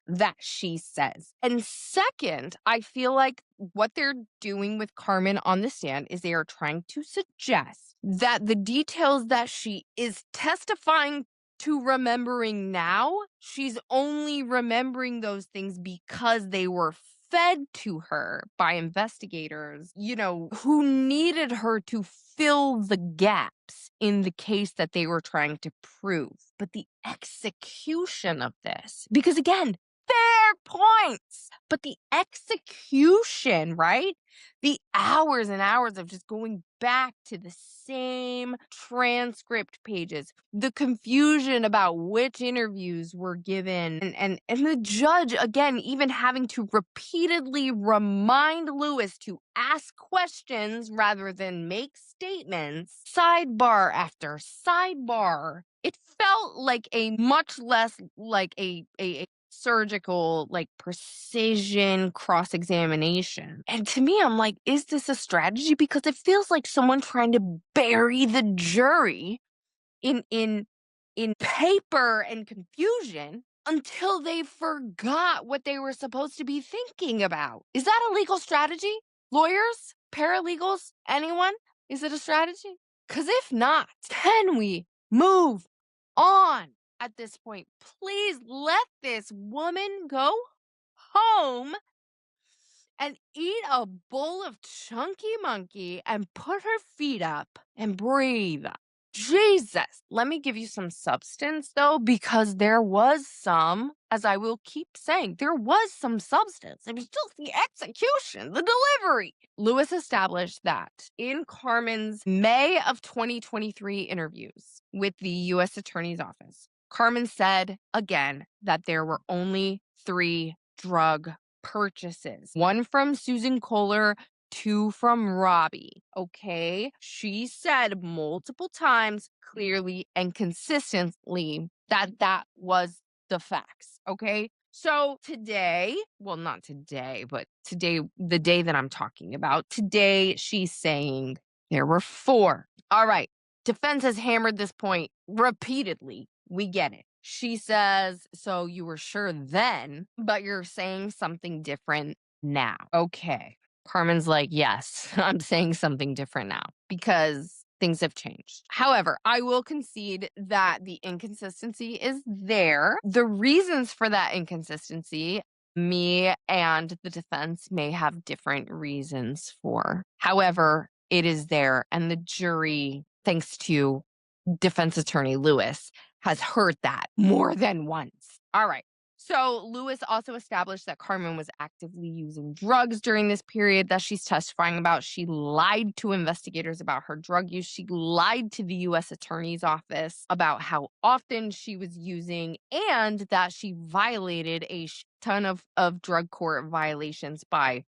that she says. And second, I feel like what they're doing with Carmen on the stand is they are trying to suggest that the details that she is testifying to remembering now, she's only remembering those things because they were fed to her by investigators, who needed her to fill the gaps in the case that they were trying to prove. But the execution of this, because again, fair points, but the execution, right? The hours and hours of just going back to the same transcript pages, the confusion about which interviews were given, and the judge, again, even having to repeatedly remind Lewis to ask questions rather than make statements, sidebar after sidebar. It felt like a much less like a surgical, like precision cross-examination. And to me, I'm like, is this a strategy? Because it feels like someone trying to bury the jury in paper and confusion until they forgot what they were supposed to be thinking about. Is that a legal strategy? Lawyers? Paralegals? Anyone? Is it a strategy? Because if not, can we move on? At this point, please let this woman go home and eat a bowl of chunky monkey and put her feet up and breathe. Jesus. Let me give you some substance, though, because there was some, as I will keep saying, there was some substance. It was just the execution, the delivery. Lewis established that in Carmen's May of 2023 interviews with the U.S. Attorney's Office, Carmen said again that there were only 3 drug purchases, 1 from Susan Kohler, 2 from Robbie. Okay. She said multiple times, clearly and consistently, that was the facts. Okay. So today, well, not today, but today, the day that I'm talking about, today she's saying there were 4. All right. Defense has hammered this point repeatedly. We get it. She says, so you were sure then, but you're saying something different now. Okay. Carmen's like, yes, I'm saying something different now because things have changed. However, I will concede that the inconsistency is there. The reasons for that inconsistency, me and the defense may have different reasons for. However, it is there, and the jury, thanks to defense attorney Lewis, has heard that more than once. All right. So Lewis also established that Carmen was actively using drugs during this period that she's testifying about. She lied to investigators about her drug use. She lied to the U.S. Attorney's Office about how often she was using, and that she violated a ton of drug court violations by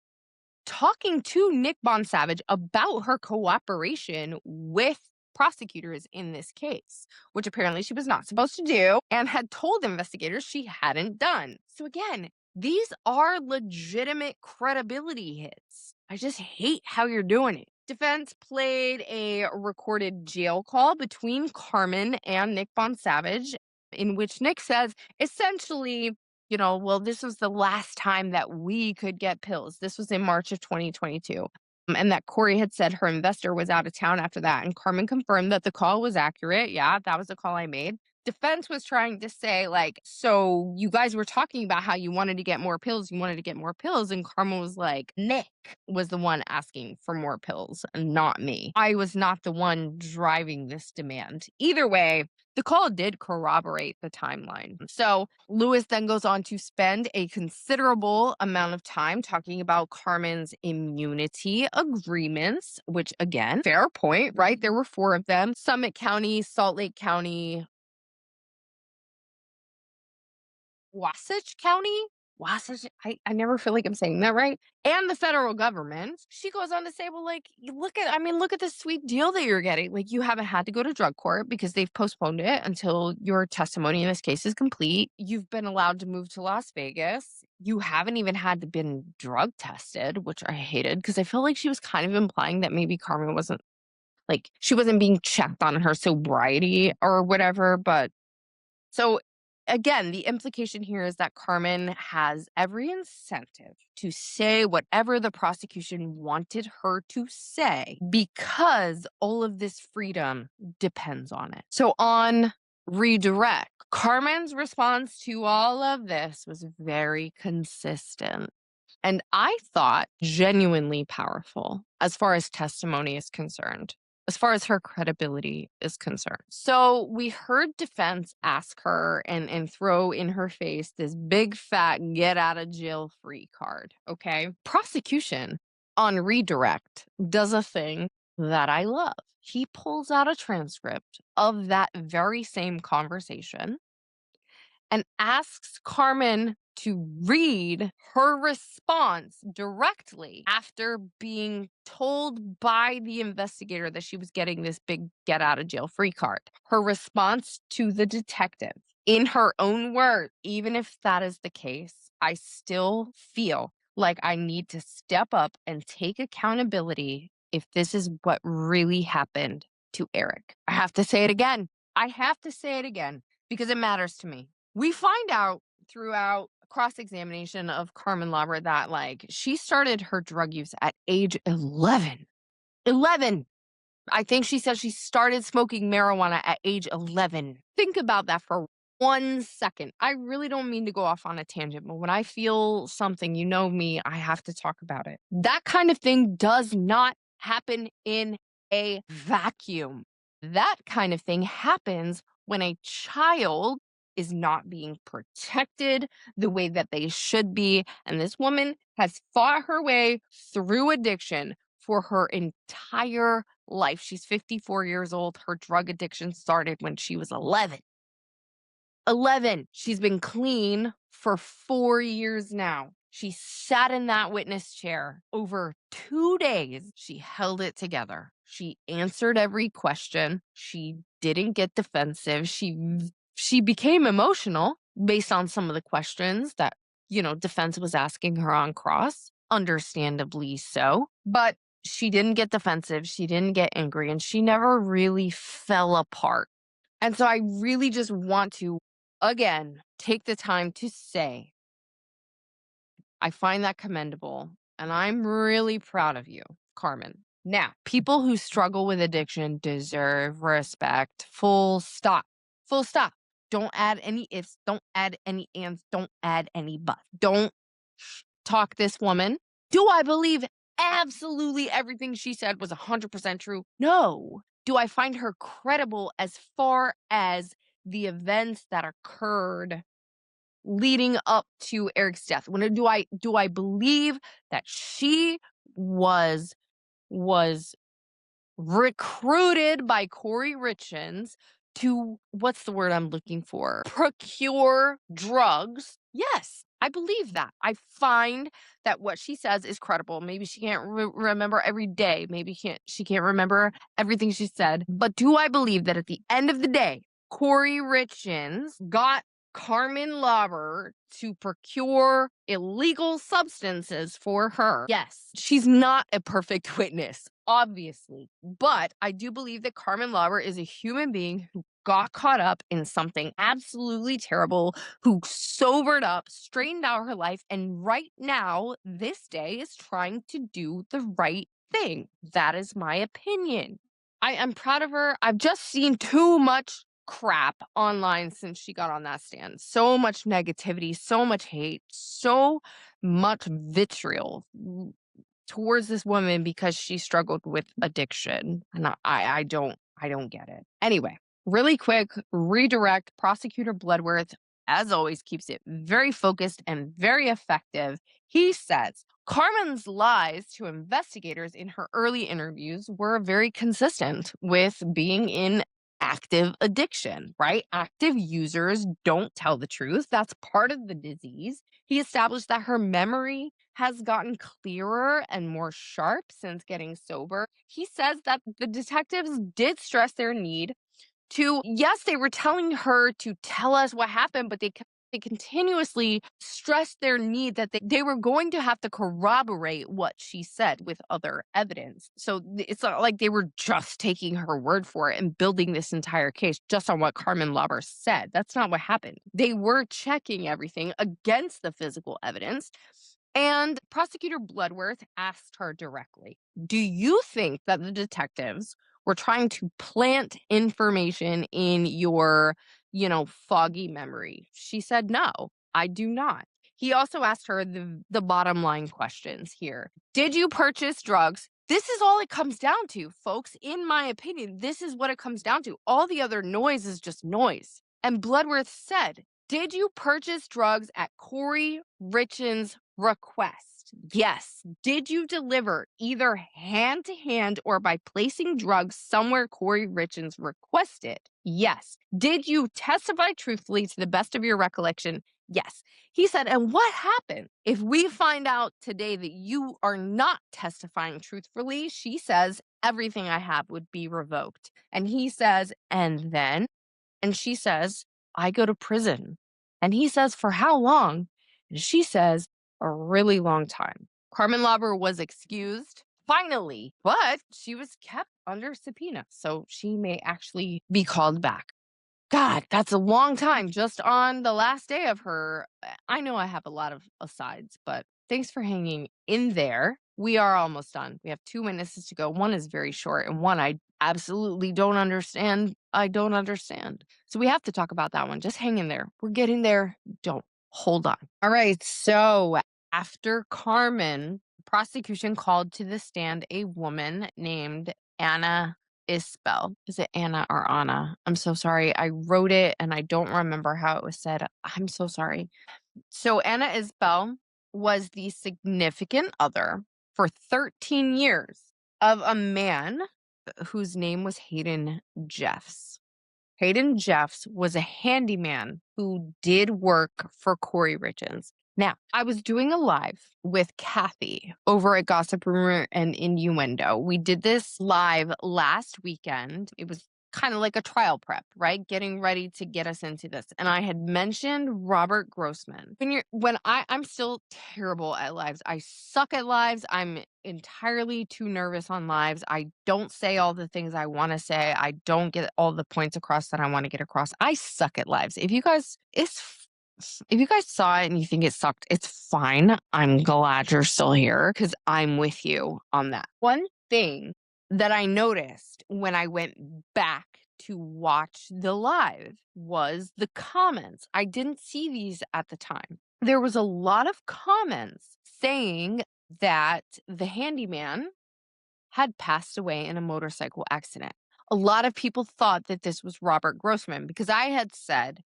talking to Nick Bonsavage about her cooperation with prosecutors in this case, which apparently she was not supposed to do and had told investigators she hadn't done. So, again, these are legitimate credibility hits. I just hate how you're doing it. Defense played a recorded jail call between Carmen and Nick Bonsavage, in which Nick says essentially, well, this was the last time that we could get pills. This was in March of 2022. And that Kouri had said her investor was out of town after that. And Carmen confirmed that the call was accurate. Yeah, that was the call I made. Defense was trying to say, like, so you guys were talking about how you wanted to get more pills. You wanted to get more pills. And Carmen was like, Nick was the one asking for more pills, and not me. I was not the one driving this demand. Either way, the call did corroborate the timeline. So Lewis then goes on to spend a considerable amount of time talking about Carmen's immunity agreements, which, again, fair point, right? There were 4 of them: Summit County, Salt Lake County, Wasatch County? Wasatch? I never feel like I'm saying that right. And the federal government. She goes on to say, well, like, look at this sweet deal that you're getting. Like, you haven't had to go to drug court because they've postponed it until your testimony in this case is complete. You've been allowed to move to Las Vegas. You haven't even had to been drug tested, which I hated because I feel like she was kind of implying that maybe Carmen wasn't, like, she wasn't being checked on her sobriety or whatever. But so, again, the implication here is that Carmen has every incentive to say whatever the prosecution wanted her to say because all of this freedom depends on it. So, on redirect, Carmen's response to all of this was very consistent. And I thought genuinely powerful as far as testimony is concerned, as far as her credibility is concerned. So we heard defense ask her and throw in her face this big fat get out of jail free card. Okay. Prosecution on redirect does a thing that I love. He pulls out a transcript of that very same conversation and asks Carmen to read her response directly after being told by the investigator that she was getting this big get out of jail free card. Her response to the detective in her own words. Even if that is the case, I still feel like I need to step up and take accountability if this is what really happened to Eric. I have to say it again. I have to say it again because it matters to me. We find out throughout cross-examination of Carmen Labra that, like, she started her drug use at age 11. 11. I think she said she started smoking marijuana at age 11. Think about that for 1 second. I really don't mean to go off on a tangent, but when I feel something, you know me, I have to talk about it. That kind of thing does not happen in a vacuum. That kind of thing happens when a child is not being protected the way that they should be. And this woman has fought her way through addiction for her entire life. She's 54 years old. Her drug addiction started when she was 11. 11. She's been clean for 4 years now. She sat in that witness chair over 2 days. She held it together. She answered every question. She didn't get defensive. She became emotional based on some of the questions that, defense was asking her on cross, understandably so. But she didn't get defensive. She didn't get angry, and she never really fell apart. And so I really just want to, again, take the time to say, I find that commendable, and I'm really proud of you, Carmen. Now, people who struggle with addiction deserve respect. Full stop. Full stop. Don't add any ifs. Don't add any ands. Don't add any buts. Don't talk this woman. Do I believe absolutely everything she said was 100% true? No. Do I find her credible as far as the events that occurred leading up to Eric's death. When do I believe that she was was recruited by Kouri Richins to, what's the word I'm looking for? Procure drugs. Yes, I believe that. I find that what she says is credible. Maybe she can't remember every day. Maybe she can't remember everything she said. But do I believe that at the end of the day, Kouri Richins got Carmen Lauber to procure illegal substances for her? Yes, she's not a perfect witness, obviously. But I do believe that Carmen Lauber is a human being who got caught up in something absolutely terrible, who sobered up, straightened out her life, and right now, this day, is trying to do the right thing. That is my opinion. I am proud of her. I've just seen too much crap online since she got on that stand. So much negativity, so much hate, so much vitriol towards this woman because she struggled with addiction. And I don't get it. Anyway, really quick redirect. Prosecutor Bloodworth, as always, keeps it very focused and very effective. He says Carmen's lies to investigators in her early interviews were very consistent with being in active addiction, right? Active users don't tell the truth. That's part of the disease. He established that her memory has gotten clearer and more sharp since getting sober. He says that the detectives did stress their need to, yes, they were telling her to tell us what happened, but they continuously stressed their need that they were going to have to corroborate what she said with other evidence. So it's not like they were just taking her word for it and building this entire case just on what Carmen Lauber said. That's not what happened. They were checking everything against the physical evidence. And Prosecutor Bloodworth asked her directly, do you think that the detectives were trying to plant information in your, foggy memory? She said, no, I do not. He also asked her the bottom line questions here. Did you purchase drugs? This is all it comes down to, folks. In my opinion, this is what it comes down to. All the other noise is just noise. And Bloodworth said, did you purchase drugs at Kouri Richins' request? Yes. Did you deliver either hand to hand or by placing drugs somewhere Kouri Richins requested? Yes. Did you testify truthfully to the best of your recollection? Yes. He said, and what happened if we find out today that you are not testifying truthfully? She says, everything I have would be revoked. And he says, and then? And she says, I go to prison. And he says, for how long? And she says, a really long time. Carmen Lauber was excused finally, but she was kept under subpoena. So she may actually be called back. God, that's a long time just on the last day of her. I know I have a lot of asides, but thanks for hanging in there. We are almost done. We have 2 witnesses to go. One is very short, and one I absolutely don't understand. I don't understand. So we have to talk about that one. Just hang in there. We're getting there. Don't hold on. All right. So after Carmen, prosecution called to the stand a woman named Anna Isbell. Is it Anna or Anna? I'm so sorry. I wrote it and I don't remember how it was said. I'm so sorry. So Anna Isbell was the significant other for 13 years of a man whose name was Hayden Jeffs. Hayden Jeffs was a handyman who did work for Kouri Richins. Now, I was doing a live with Kathy over at Gossip Rumor and Innuendo. We did this live last weekend. It was kind of like a trial prep, right? Getting ready to get us into this. And I had mentioned Robert Grossman. I'm still terrible at lives. I suck at lives. I'm entirely too nervous on lives. I don't say all the things I want to say. I don't get all the points across that I want to get across. I suck at lives. If you guys saw it and you think it sucked, it's fine. I'm glad you're still here because I'm with you on that. One thing that I noticed when I went back to watch the live was the comments. I didn't see these at the time. There was a lot of comments saying that the handyman had passed away in a motorcycle accident. A lot of people thought that this was Robert Grossman because I had said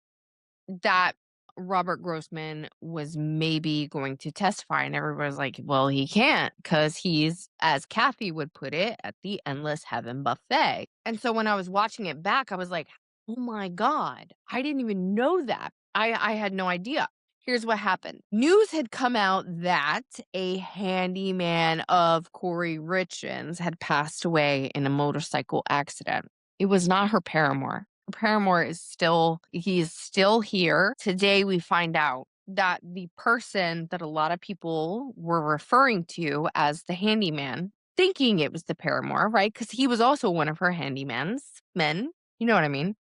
that Robert Grossman was maybe going to testify, and everybody's like, well, he can't because he's, as Kathy would put it, at the endless heaven buffet. And so when I was watching it back, I was like, oh my God, I didn't even know that. I had no idea. Here's what happened. News had come out that a handyman of Kouri Richins had passed away in a motorcycle accident. It was not her paramour. Her paramour is still, he is still here. Today we find out that the person that a lot of people were referring to as the handyman, thinking it was the paramour, right? Because he was also one of her handyman's men. You know what I mean?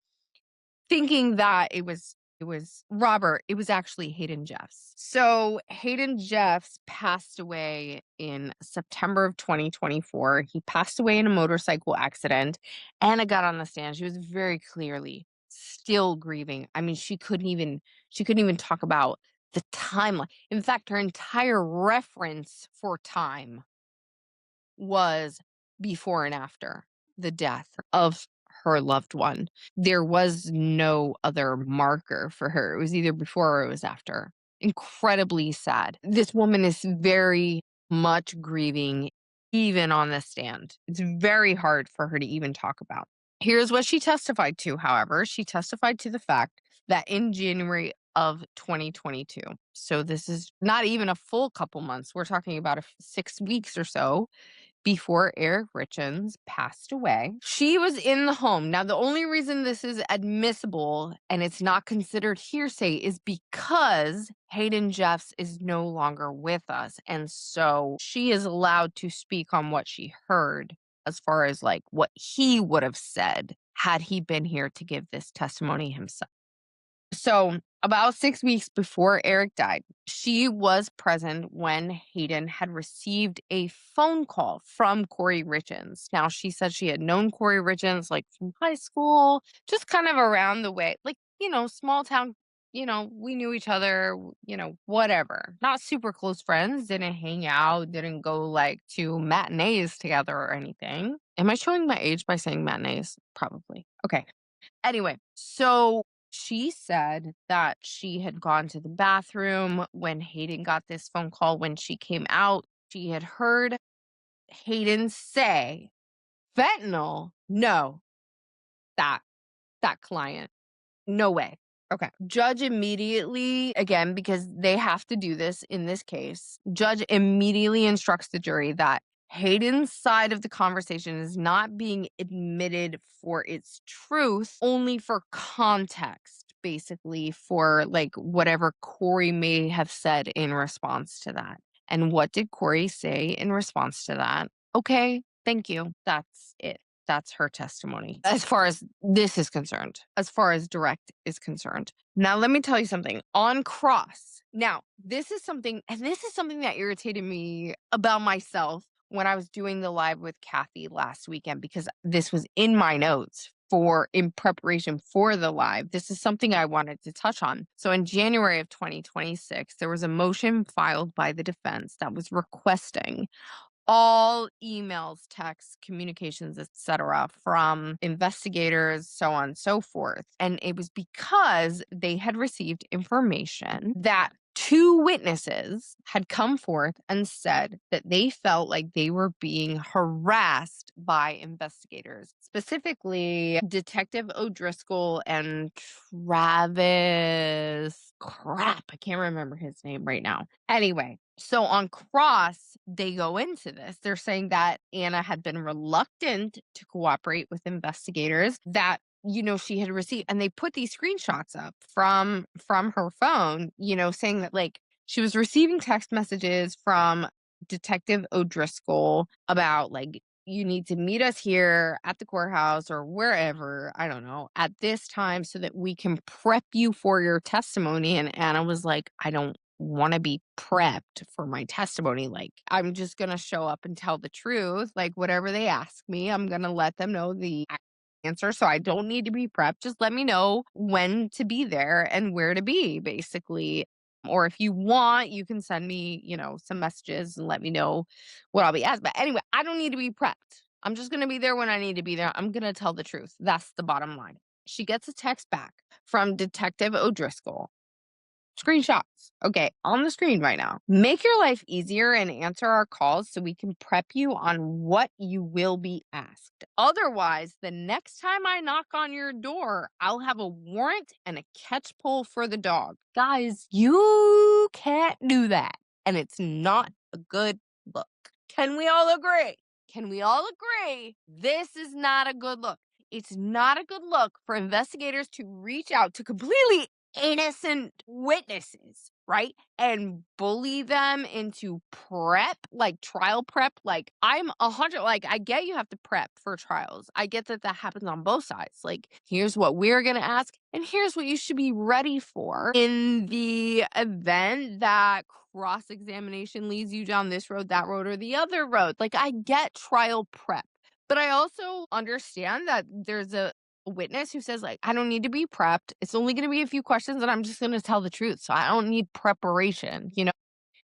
Thinking that it was Robert, it was actually Hayden Jeffs. So Hayden Jeffs passed away in September of 2024. He passed away in a motorcycle accident. Anna got on the stand. She was very clearly still grieving. I mean, she couldn't even talk about the timeline. In fact, her entire reference for time was before and after the death of her loved one. There was no other marker for her. It was either before or it was after. Incredibly sad. This woman is very much grieving, even on the stand. It's very hard for her to even talk about. Here's what she testified to, however. She testified to the fact that in January of 2022, so this is not even a full couple months, we're talking about 6 weeks or so before Eric Richins passed away. She was in the home. Now, the only reason this is admissible and it's not considered hearsay is because Hayden Jeffs is no longer with us. And so she is allowed to speak on what she heard as far as like what he would have said had he been here to give this testimony himself. So, about 6 weeks before Eric died, she was present when Hayden had received a phone call from Kouri Richins. Now, she said she had known Kouri Richins, like, from high school, just kind of around the way, like, small town, we knew each other, whatever. Not super close friends, didn't hang out, didn't go, like, to matinees together or anything. Am I showing my age by saying matinees? Probably. Okay. Anyway, so she said that she had gone to the bathroom when Hayden got this phone call. When she came out, she had heard Hayden say, fentanyl? No, that, that client. No way. Okay. Judge immediately, again, because they have to do this in this case, judge immediately instructs the jury that Hayden's side of the conversation is not being admitted for its truth, only for context, basically, for like whatever Kouri may have said in response to that. And what did Kouri say in response to that? Okay, thank you. That's it. That's her testimony as far as this is concerned, as far as direct is concerned. Now, let me tell you something on cross. Now, this is something, and this is something that irritated me about myself when I was doing the live with Kathy last weekend, because this was in my notes in preparation for the live. This is something I wanted to touch on. So in January of 2026, there was a motion filed by the defense that was requesting all emails, texts, communications, etc., from investigators, so on and so forth. And it was because they had received information that two witnesses had come forth and said that they felt like they were being harassed by investigators, specifically Detective O'Driscoll and Travis. Crap, I can't remember his name right now. Anyway, so on cross, they go into this. They're saying that Anna had been reluctant to cooperate with investigators, that she had received, and they put these screenshots up from her phone, saying that like she was receiving text messages from Detective O'Driscoll about like, you need to meet us here at the courthouse or wherever, I don't know, at this time so that we can prep you for your testimony. And Anna was like, I don't want to be prepped for my testimony. Like, I'm just going to show up and tell the truth. Like, whatever they ask me, I'm going to let them know the answer. So I don't need to be prepped. Just let me know when to be there and where to be, basically. Or if you want, you can send me, some messages and let me know what I'll be asked. But anyway, I don't need to be prepped. I'm just going to be there when I need to be there. I'm going to tell the truth. That's the bottom line. She gets a text back from Detective O'Driscoll Screenshots. Okay, on the screen right now. Make your life easier and answer our calls so we can prep you on what you will be asked. Otherwise, the next time I knock on your door, I'll have a warrant and a catch pole for the dog. Guys, you can't do that. And it's not a good look. Can we all agree? Can we all agree? This is not a good look. It's not a good look for investigators to reach out to completely innocent witnesses, right? And bully them into prep, like trial prep. Like, I'm 100, like, I get you have to prep for trials. I get that that happens on both sides. Like, here's what we're going to ask, and here's what you should be ready for in the event that cross examination leads you down this road, that road, or the other road. Like, I get trial prep. But I also understand that there's a witness who says, like, I don't need to be prepped. It's only going to be a few questions and I'm just going to tell the truth. So I don't need preparation,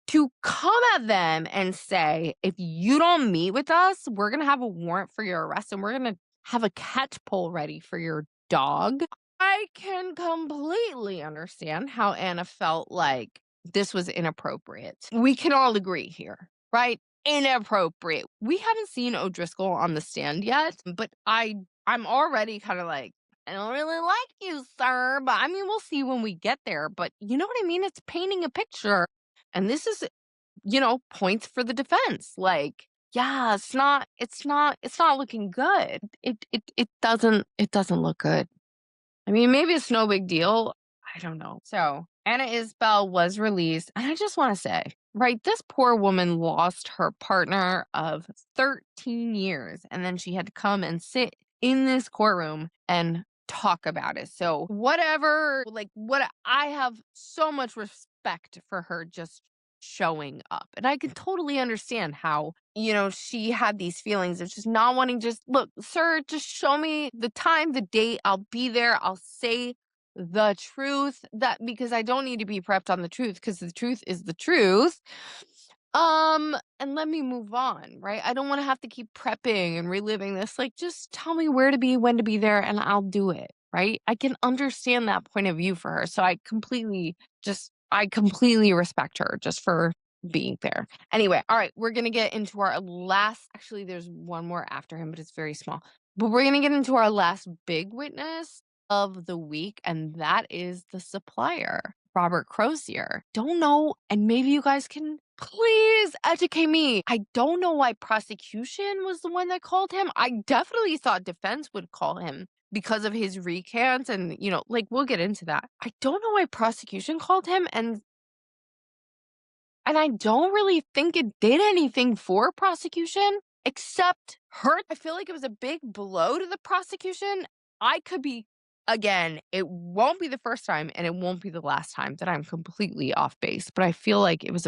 to come at them and say, if you don't meet with us, we're going to have a warrant for your arrest and we're going to have a catch pole ready for your dog. I can completely understand how Anna felt like this was inappropriate. We can all agree here, right? Inappropriate. We haven't seen O'Driscoll on the stand yet, but I'm already kind of like, I don't really like you, sir. But I mean, we'll see when we get there. But you know what I mean? It's painting a picture. And this is, points for the defense. Like, yeah, it's not looking good. It doesn't look good. I mean, maybe it's no big deal. I don't know. So Anna Isbell was released. And I just want to say, right, this poor woman lost her partner of 13 years. And then she had to come and sit in this courtroom and talk about it. So whatever, like, what I have so much respect for her just showing up. And I can totally understand how, she had these feelings of just not wanting, just look, sir, just show me the time, the date. I'll be there. I'll say the truth, that because I don't need to be prepped on the truth because the truth is the truth. And let me move on, right? I don't want to have to keep prepping and reliving this. Like, just tell me where to be, when to be there, and I'll do it, right? I can understand that point of view for her. So I completely respect her just for being there. Anyway, all right, we're gonna get into our last, actually, there's one more after him, but it's very small. But we're gonna get into our last big witness of the week, and that is the supplier, Robert Crozier. Don't know, and maybe you guys can please educate me. I don't know why prosecution was the one that called him. I definitely thought defense would call him because of his recants and, like, we'll get into that. I don't know why prosecution called him, and I don't really think it did anything for prosecution except hurt. I feel like it was a big blow to the prosecution. I could be, again, it won't be the first time and it won't be the last time that I'm completely off base, but I feel like it was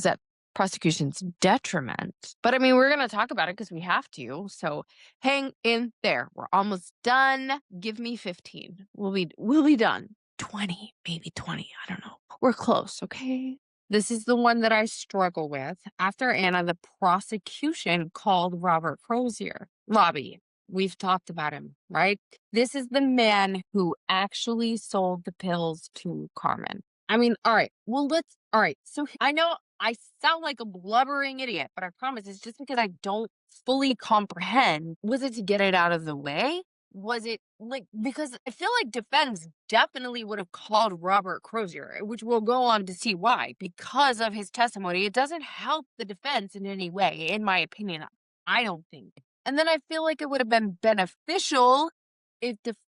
at prosecution's detriment. But I mean, we're going to talk about it because we have to. So hang in there. We're almost done. Give me 15. We'll be done. 20, maybe 20. I don't know. We're close, okay? This is the one that I struggle with. After Anna, the prosecution called Robert Crozier. Robbie, we've talked about him, right? This is the man who actually sold the pills to Carmen. I mean, all right. Well, all right. So I know I sound like a blubbering idiot, but I promise it's just because I don't fully comprehend. Was it to get it out of the way? Was it like, because I feel like defense definitely would have called Robert Crozier, which we'll go on to see why, because of his testimony. It doesn't help the defense in any way, in my opinion. I don't think. And then I feel like it would have been beneficial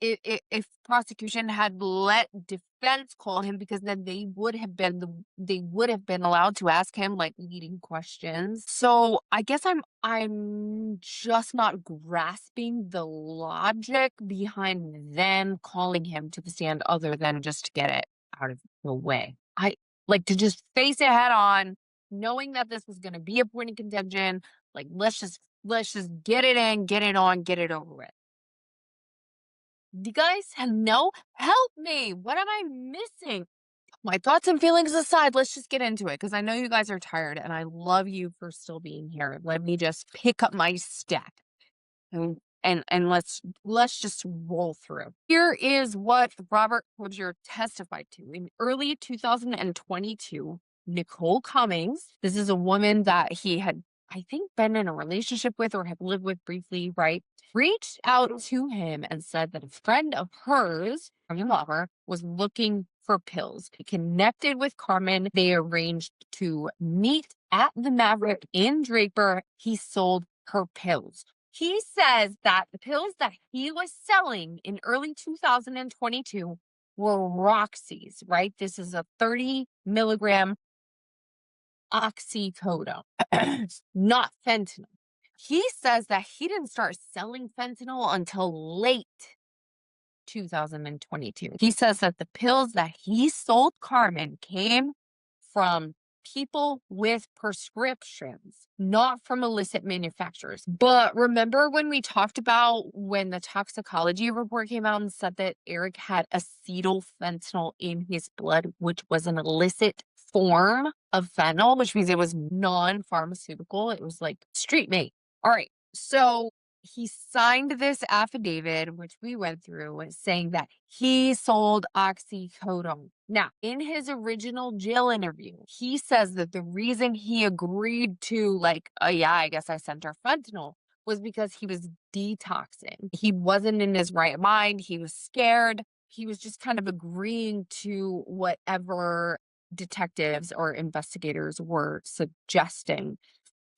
if prosecution had let defense call him, because then they would have been allowed to ask him like leading questions. So I guess I'm just not grasping the logic behind them calling him to the stand other than just to get it out of the way. I like to just face it head on, knowing that this was going to be a point of contention. Like, let's just get it in, get it on, get it over with. You guys know? Help me. What am I missing? My thoughts and feelings aside, let's just get into it because I know you guys are tired and I love you for still being here. Let me just pick up my stack. And And let's just roll through. Here is what Robert Crozier testified to. In early 2022, Nicole Cummings, this is a woman that he had, I think, been in a relationship with or had lived with briefly, right? Reached out to him and said that a friend of hers, her lover, was looking for pills. He connected with Carmen. They arranged to meet at the Maverick in Draper. He sold her pills. He says that the pills that he was selling in early 2022 were Roxy's, right? This is a 30 milligram oxycodone, not fentanyl. He says that he didn't start selling fentanyl until late 2022. He says that the pills that he sold Carmen came from people with prescriptions, not from illicit manufacturers. But remember when we talked about when the toxicology report came out and said that Eric had acetylfentanyl in his blood, which was an illicit form of fentanyl, which means it was non-pharmaceutical. It was like street made. All right. So he signed this affidavit, which we went through, saying that he sold oxycodone. Now, in his original jail interview, he says that the reason he agreed to, like, oh, yeah, I guess I sent her fentanyl was because he was detoxing. He wasn't in his right mind. He was scared. He was just kind of agreeing to whatever detectives or investigators were suggesting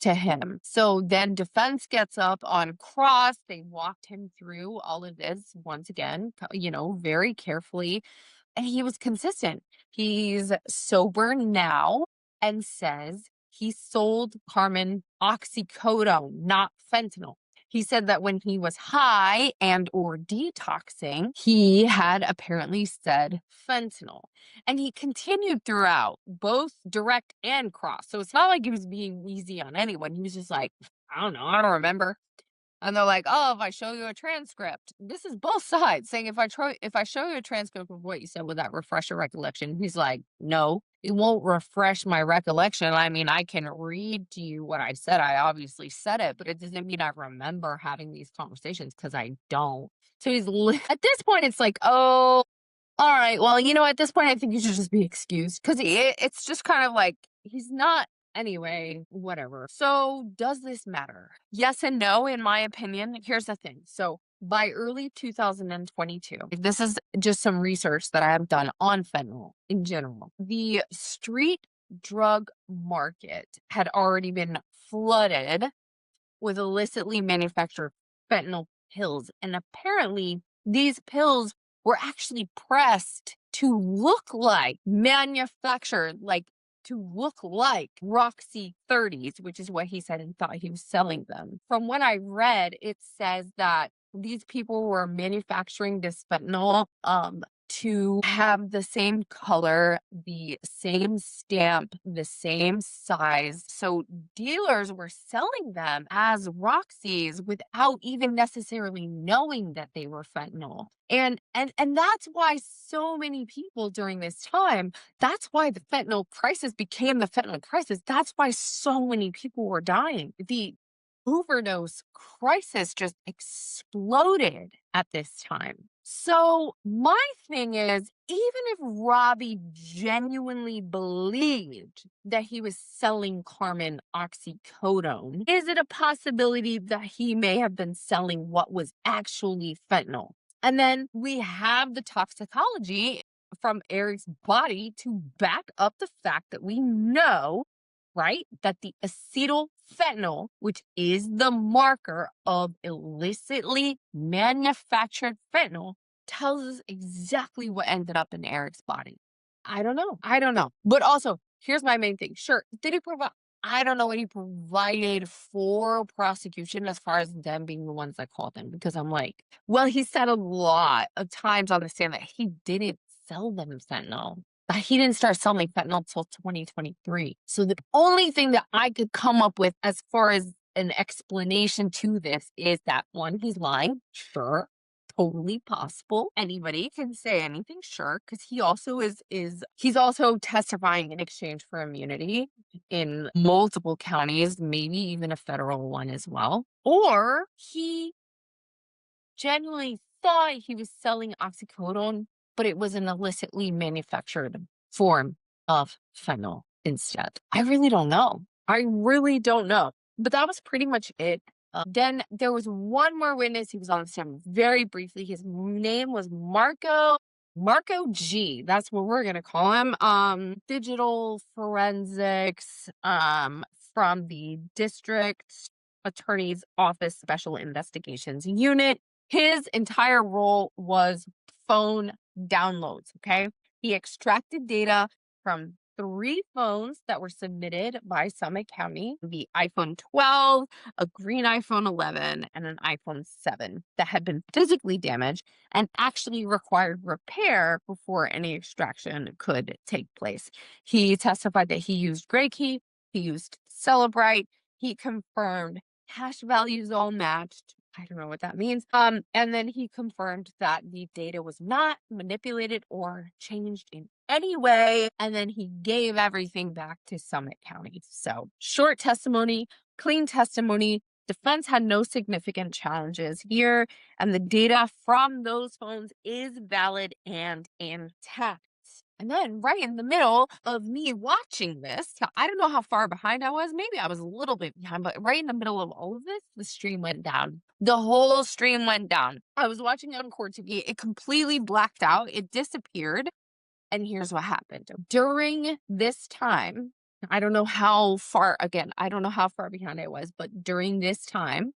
to him. So then defense gets up on cross. They walked him through all of this once again, very carefully. And he was consistent. He's sober now and says he sold Carmen oxycodone, not fentanyl. He said that when he was high and or detoxing, he had apparently said fentanyl. And he continued throughout, both direct and cross. So it's not like he was being easy on anyone. He was just like, I don't know, I don't remember. And they're like, oh, if I show you a transcript, this is both sides saying if I show you a transcript of what you said, will that refresh your recollection? He's like, no, it won't refresh my recollection. I mean, I can read to you what I said. I obviously said it, but it doesn't mean I remember having these conversations because I don't. So at this point, it's like, oh, all right. Well, at this point, I think you should just be excused because it's just kind of like he's not. Anyway, whatever. So, does this matter? Yes and no, in my opinion. Here's the thing. So, by early 2022, this is just some research that I have done on fentanyl in general. The street drug market had already been flooded with illicitly manufactured fentanyl pills. And apparently, these pills were actually pressed to look like manufactured, like to look like Roxy 30s, which is what he said and thought he was selling them. From what I read, it says that these people were manufacturing this fentanyl to have the same color, the same stamp, the same size. So dealers were selling them as Roxy's without even necessarily knowing that they were fentanyl. And that's why so many people during this time, that's why the fentanyl crisis became the fentanyl crisis. That's why so many people were dying. The overdose crisis just exploded at this time. So my thing is, even if Robbie genuinely believed that he was selling Carmen oxycodone, is it a possibility that he may have been selling what was actually fentanyl? And then we have the toxicology from Eric's body to back up the fact that we know, right, that the acetylfentanyl, which is the marker of illicitly manufactured fentanyl, tells us exactly what ended up in Eric's body. I don't know. But also, here's my main thing. Sure, did he provide? I don't know what he provided for prosecution as far as them being the ones that called him, because I'm like, well, he said a lot of times on the stand that he didn't sell them fentanyl. He didn't start selling fentanyl until 2023. So the only thing that I could come up with as far as an explanation to this is that, one, he's lying. Sure. Totally possible. Anybody can say anything, sure, because he's also testifying in exchange for immunity in multiple counties, maybe even a federal one as well. Or he genuinely thought he was selling oxycodone, but it was an illicitly manufactured form of fentanyl instead. I really don't know. I really don't know. But that was pretty much it. Then there was one more witness. He was on the stand very briefly. His name was Marco G. That's what we're gonna call him. Digital forensics from the district attorney's office special investigations unit. His entire role was phone downloads. Okay. He extracted data from 3 phones that were submitted by Summit County, the iPhone 12, a green iPhone 11, and an iPhone 7 that had been physically damaged and actually required repair before any extraction could take place. He testified that he used Gray Key, he used Celebrite, he confirmed hash values all matched. I don't know what that means. And then he confirmed that the data was not manipulated or changed in any way. And then he gave everything back to Summit County. So short testimony, clean testimony. Defense had no significant challenges here, and the data from those phones is valid and intact. And then, right in the middle of me watching this, so I don't know how far behind I was. Maybe I was a little bit behind, but right in the middle of all of this, the stream went down. The whole stream went down. I was watching it on Court TV. It completely blacked out. It disappeared. And here's what happened. During this time, I don't know how far, again, I don't know how far behind I was, but during this time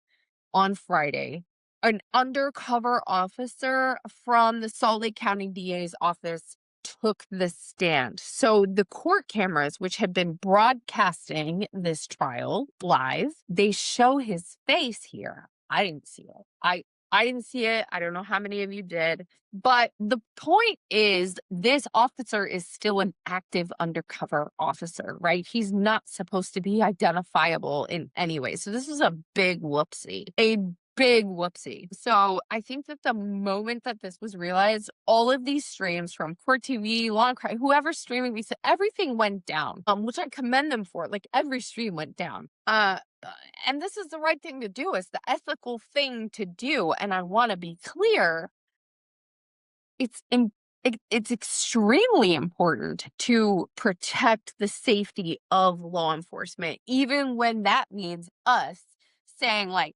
on Friday, an undercover officer from the Salt Lake County DA's office took the stand. So the court cameras, which had been broadcasting this trial live, they show his face here. I didn't see it. I didn't see it. I don't know how many of you did. But the point is, this officer is still an active undercover officer, right? He's not supposed to be identifiable in any way. So this is a big whoopsie. A big whoopsie. So I think that the moment that this was realized, all of these streams from Court TV, Long Cry, whoever's streaming these, everything went down, which I commend them for. Like every stream went down. And this is the right thing to do. It's the ethical thing to do. And I want to be clear. It's extremely important to protect the safety of law enforcement, even when that means us saying like,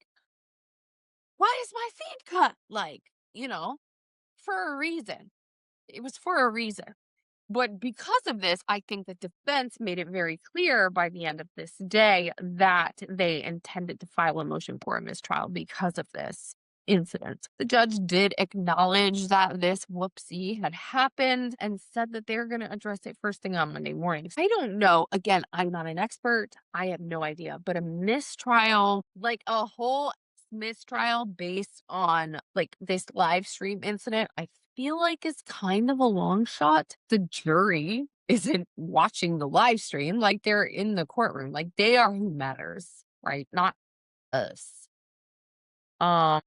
why is my feed cut? Like, for a reason. It was for a reason. But because of this, I think the defense made it very clear by the end of this day that they intended to file a motion for a mistrial because of this incident. The judge did acknowledge that this whoopsie had happened and said that they're going to address it first thing on Monday morning. I don't know. Again, I'm not an expert. I have no idea. But a mistrial, like a whole mistrial based on like this live stream incident, I feel like is kind of a long shot. The jury isn't watching the live stream, like they're in the courtroom, like they are who matters, right? Not us.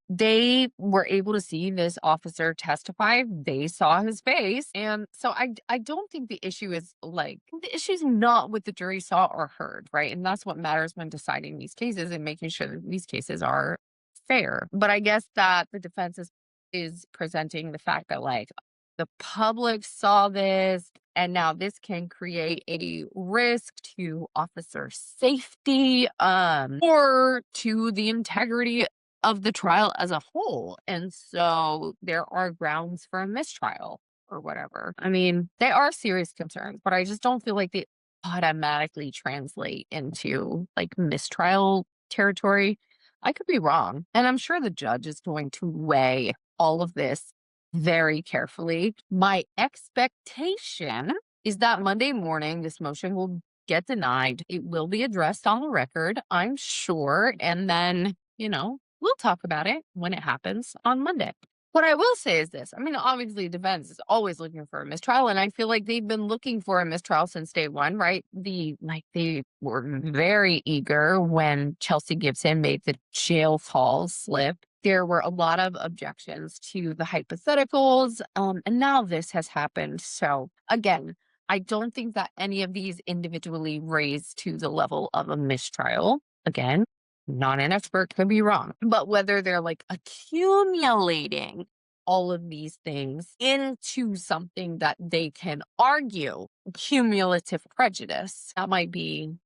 They were able to see this officer testify. They saw his face. And so I don't think the issue is like, the issue is not what the jury saw or heard, right? And that's what matters when deciding these cases and making sure that these cases are fair. But I guess that the defense is presenting the fact that like the public saw this and now this can create a risk to officer safety or to the integrity of the trial as a whole. And so there are grounds for a mistrial or whatever. I mean, they are serious concerns, but I just don't feel like they automatically translate into like mistrial territory. I could be wrong. And I'm sure the judge is going to weigh all of this very carefully. My expectation is that Monday morning, this motion will get denied. It will be addressed on the record, I'm sure. And then, we'll talk about it when it happens on Monday. What I will say is this. I mean, obviously, defense is always looking for a mistrial, and I feel like they've been looking for a mistrial since day one, right? They were very eager when Chelsea Gibson made the jail call slip. There were a lot of objections to the hypotheticals, and now this has happened. So again, I don't think that any of these individually raise to the level of a mistrial. Again, Not an expert, could be wrong. But whether they're like accumulating all of these things into something that they can argue cumulative prejudice, that might be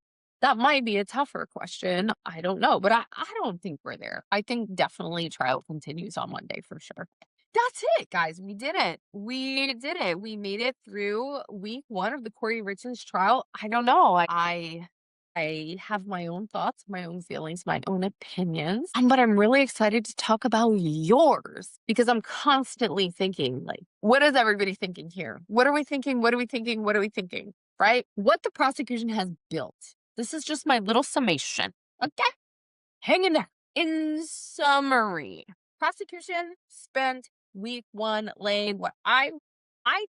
a tougher question. I don't know, but I don't think we're there. I think definitely trial continues on Monday for sure. That's it, guys. We did it. We did it. We made it through week one of the Kouri Richins trial. I don't know. I have my own thoughts, my own feelings, my own opinions, but I'm really excited to talk about yours because I'm constantly thinking, like, what is everybody thinking here? What are we thinking? What are we thinking? What are we thinking? Right? What the prosecution has built. This is just my little summation. Okay? Hang in there. In summary, prosecution spent week one laying what I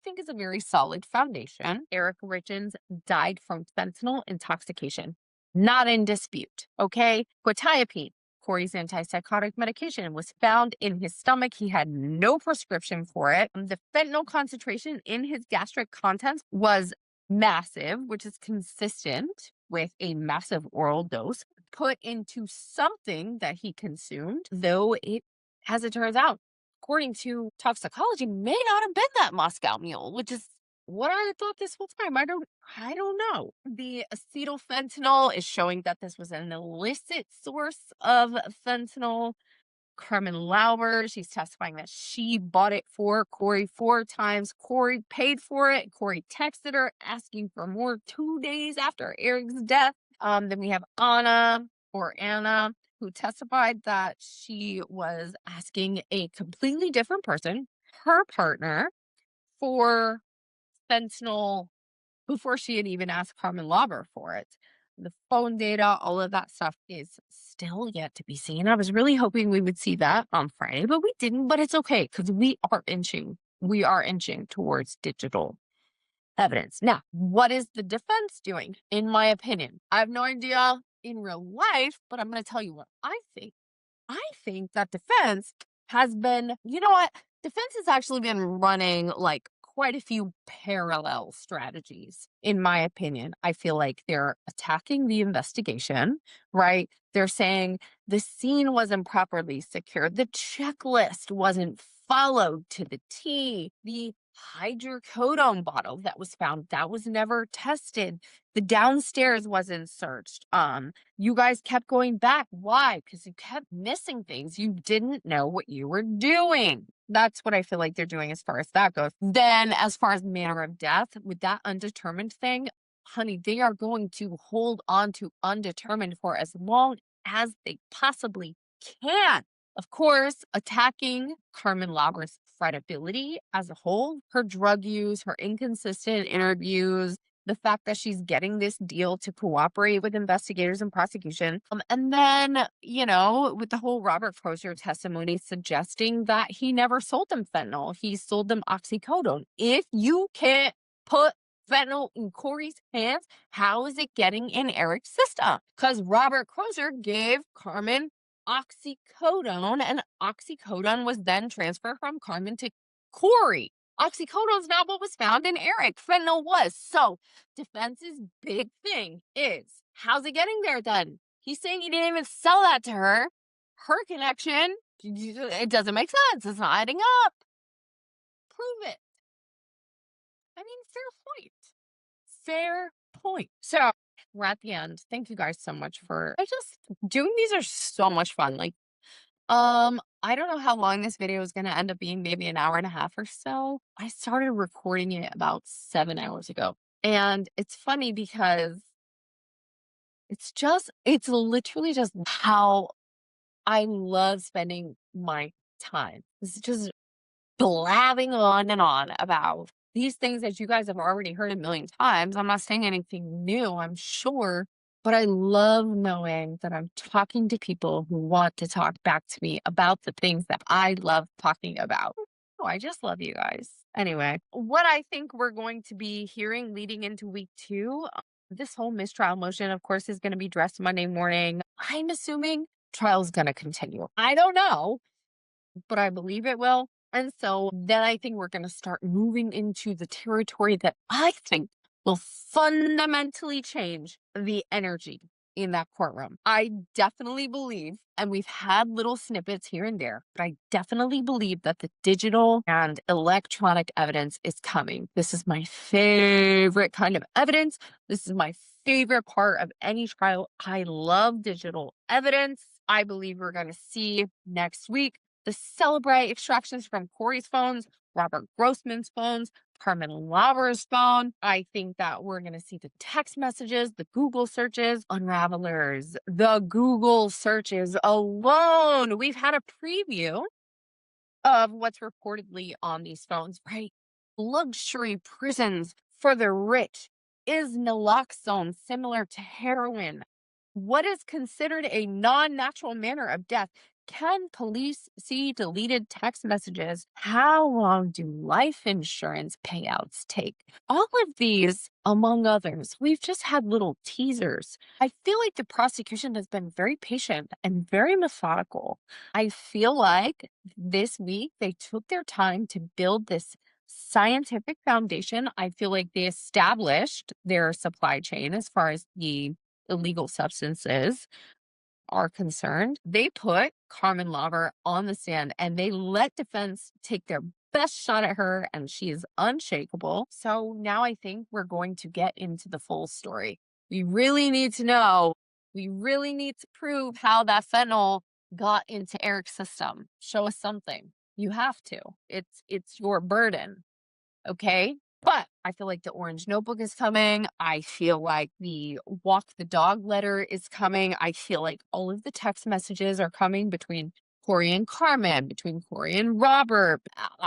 think is a very solid foundation. Eric Richins died from fentanyl intoxication. Not in dispute. Okay. Quetiapine, Corey's antipsychotic medication, was found in his stomach. He had no prescription for it. The fentanyl concentration in his gastric contents was massive, which is consistent with a massive oral dose put into something that he consumed, though it, as it turns out, according to toxicology, may not have been that Moscow Mule, which is what I thought this whole time. I don't know. The acetyl fentanyl is showing that this was an illicit source of fentanyl. Carmen Lauber, she's testifying that she bought it for Kouri 4 times. Kouri paid for it. Kouri texted her asking for more 2 days after Eric's death. Then we have Anna, who testified that she was asking a completely different person, her partner, for fentanyl before she had even asked Carmen Lauber for it. The phone data, all of that stuff is still yet to be seen. I was really hoping we would see that on Friday, but we didn't. But it's okay because we are inching towards digital evidence. Now, what is the defense doing? In my opinion, I have no idea in real life, but I'm going to tell you what I think. I think that defense has been, you know what? Defense has actually been running like quite a few parallel strategies, in my opinion. I feel like they're attacking the investigation, right? They're saying the scene wasn't properly secured, the checklist wasn't followed to the T, the hydrocodone bottle that was found that was never tested, the downstairs wasn't searched. You guys kept going back. Why? Because you kept missing things. You didn't know what you were doing. That's what I feel like they're doing as far as that goes. Then, as far as manner of death, with that undetermined thing, honey, they are going to hold on to undetermined for as long as they possibly can. Of course, attacking Carmen Lauber's credibility as a whole, her drug use, her inconsistent interviews, the fact that she's getting this deal to cooperate with investigators and prosecution. And then, with the whole Robert Crozier testimony suggesting that he never sold them fentanyl, he sold them oxycodone. If you can't put fentanyl in Kouri's hands, how is it getting in Eric's system? Because Robert Crozier gave Carmen oxycodone, and oxycodone was then transferred from Carmen to Kouri. Oxycodone's not what was found in Eric. Fentanyl was. So defense's big thing is, how's it getting there then? He's saying he didn't even sell that to her. Her connection, it doesn't make sense. It's not adding up. Prove it. I mean, fair point. Fair point. So we're at the end. Thank you guys so much for doing these are so much fun. Like, I don't know how long this video is going to end up being, maybe an hour and a half or so. I started recording it about 7 hours ago. And it's funny because it's literally just how I love spending my time. It's just blabbing on and on about these things that you guys have already heard a million times. I'm not saying anything new, I'm sure, but I love knowing that I'm talking to people who want to talk back to me about the things that I love talking about. Oh, I just love you guys. Anyway, what I think we're going to be hearing leading into week two, this whole mistrial motion, of course, is going to be dressed Monday morning. I'm assuming trial is going to continue. I don't know, but I believe it will. And so then I think we're going to start moving into the territory that I think will fundamentally change the energy in that courtroom. I definitely believe, and we've had little snippets here and there, but I definitely believe that the digital and electronic evidence is coming. This is my favorite kind of evidence. This is my favorite part of any trial. I love digital evidence. I believe we're going to see next week the Celebrate extractions from Kouri's phones, Robert Grossman's phones, Carmen Lauber's phone. I think that we're going to see the text messages, the Google searches, unravelers, the Google searches alone. We've had a preview of what's reportedly on these phones, right? Luxury prisons for the rich. Is naloxone similar to heroin? What is considered a non natural manner of death? Can police see deleted text messages? How long do life insurance payouts take? All of these, among others, we've just had little teasers. I feel like the prosecution has been very patient and very methodical. I feel like this week they took their time to build this scientific foundation. I feel like they established their supply chain as far as the illegal substances are concerned. They put Carmen Lauber on the stand and they let defense take their best shot at her, and she is unshakable. So now I think we're going to get into the full story. We really need to know, we really need to prove how that fentanyl got into Eric's system. Show us something. You have to. It's your burden. Okay. But I feel like the orange notebook is coming. I feel like the walk the dog letter is coming. I feel like all of the text messages are coming between Kouri and Carmen, between Kouri and Robert.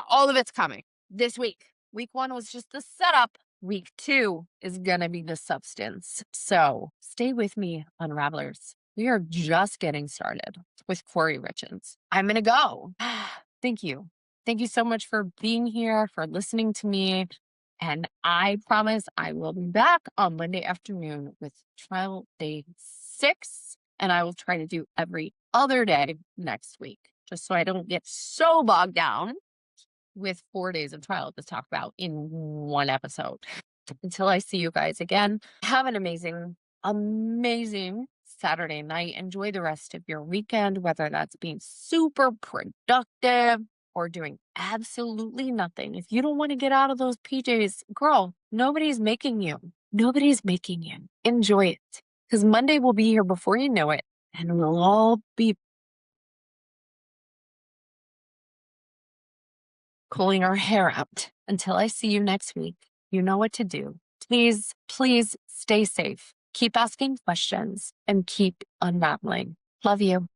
All of it's coming this week. Week 1 was just the setup. Week 2 is going to be the substance. So stay with me, Unravelers. We are just getting started with Kouri Richins. I'm going to go. Thank you. Thank you so much for being here, for listening to me. And I promise I will be back on Monday afternoon with trial day 6. And I will try to do every other day next week, just so I don't get so bogged down with 4 days of trial to talk about in one episode. Until I see you guys again, have an amazing, amazing Saturday night. Enjoy the rest of your weekend, whether that's being super productive or doing absolutely nothing. If you don't want to get out of those PJs, girl, nobody's making you. Nobody's making you. Enjoy it. Because Monday will be here before you know it, and we'll all be pulling our hair out. Until I see you next week, you know what to do. Please, please stay safe. Keep asking questions and keep unraveling. Love you.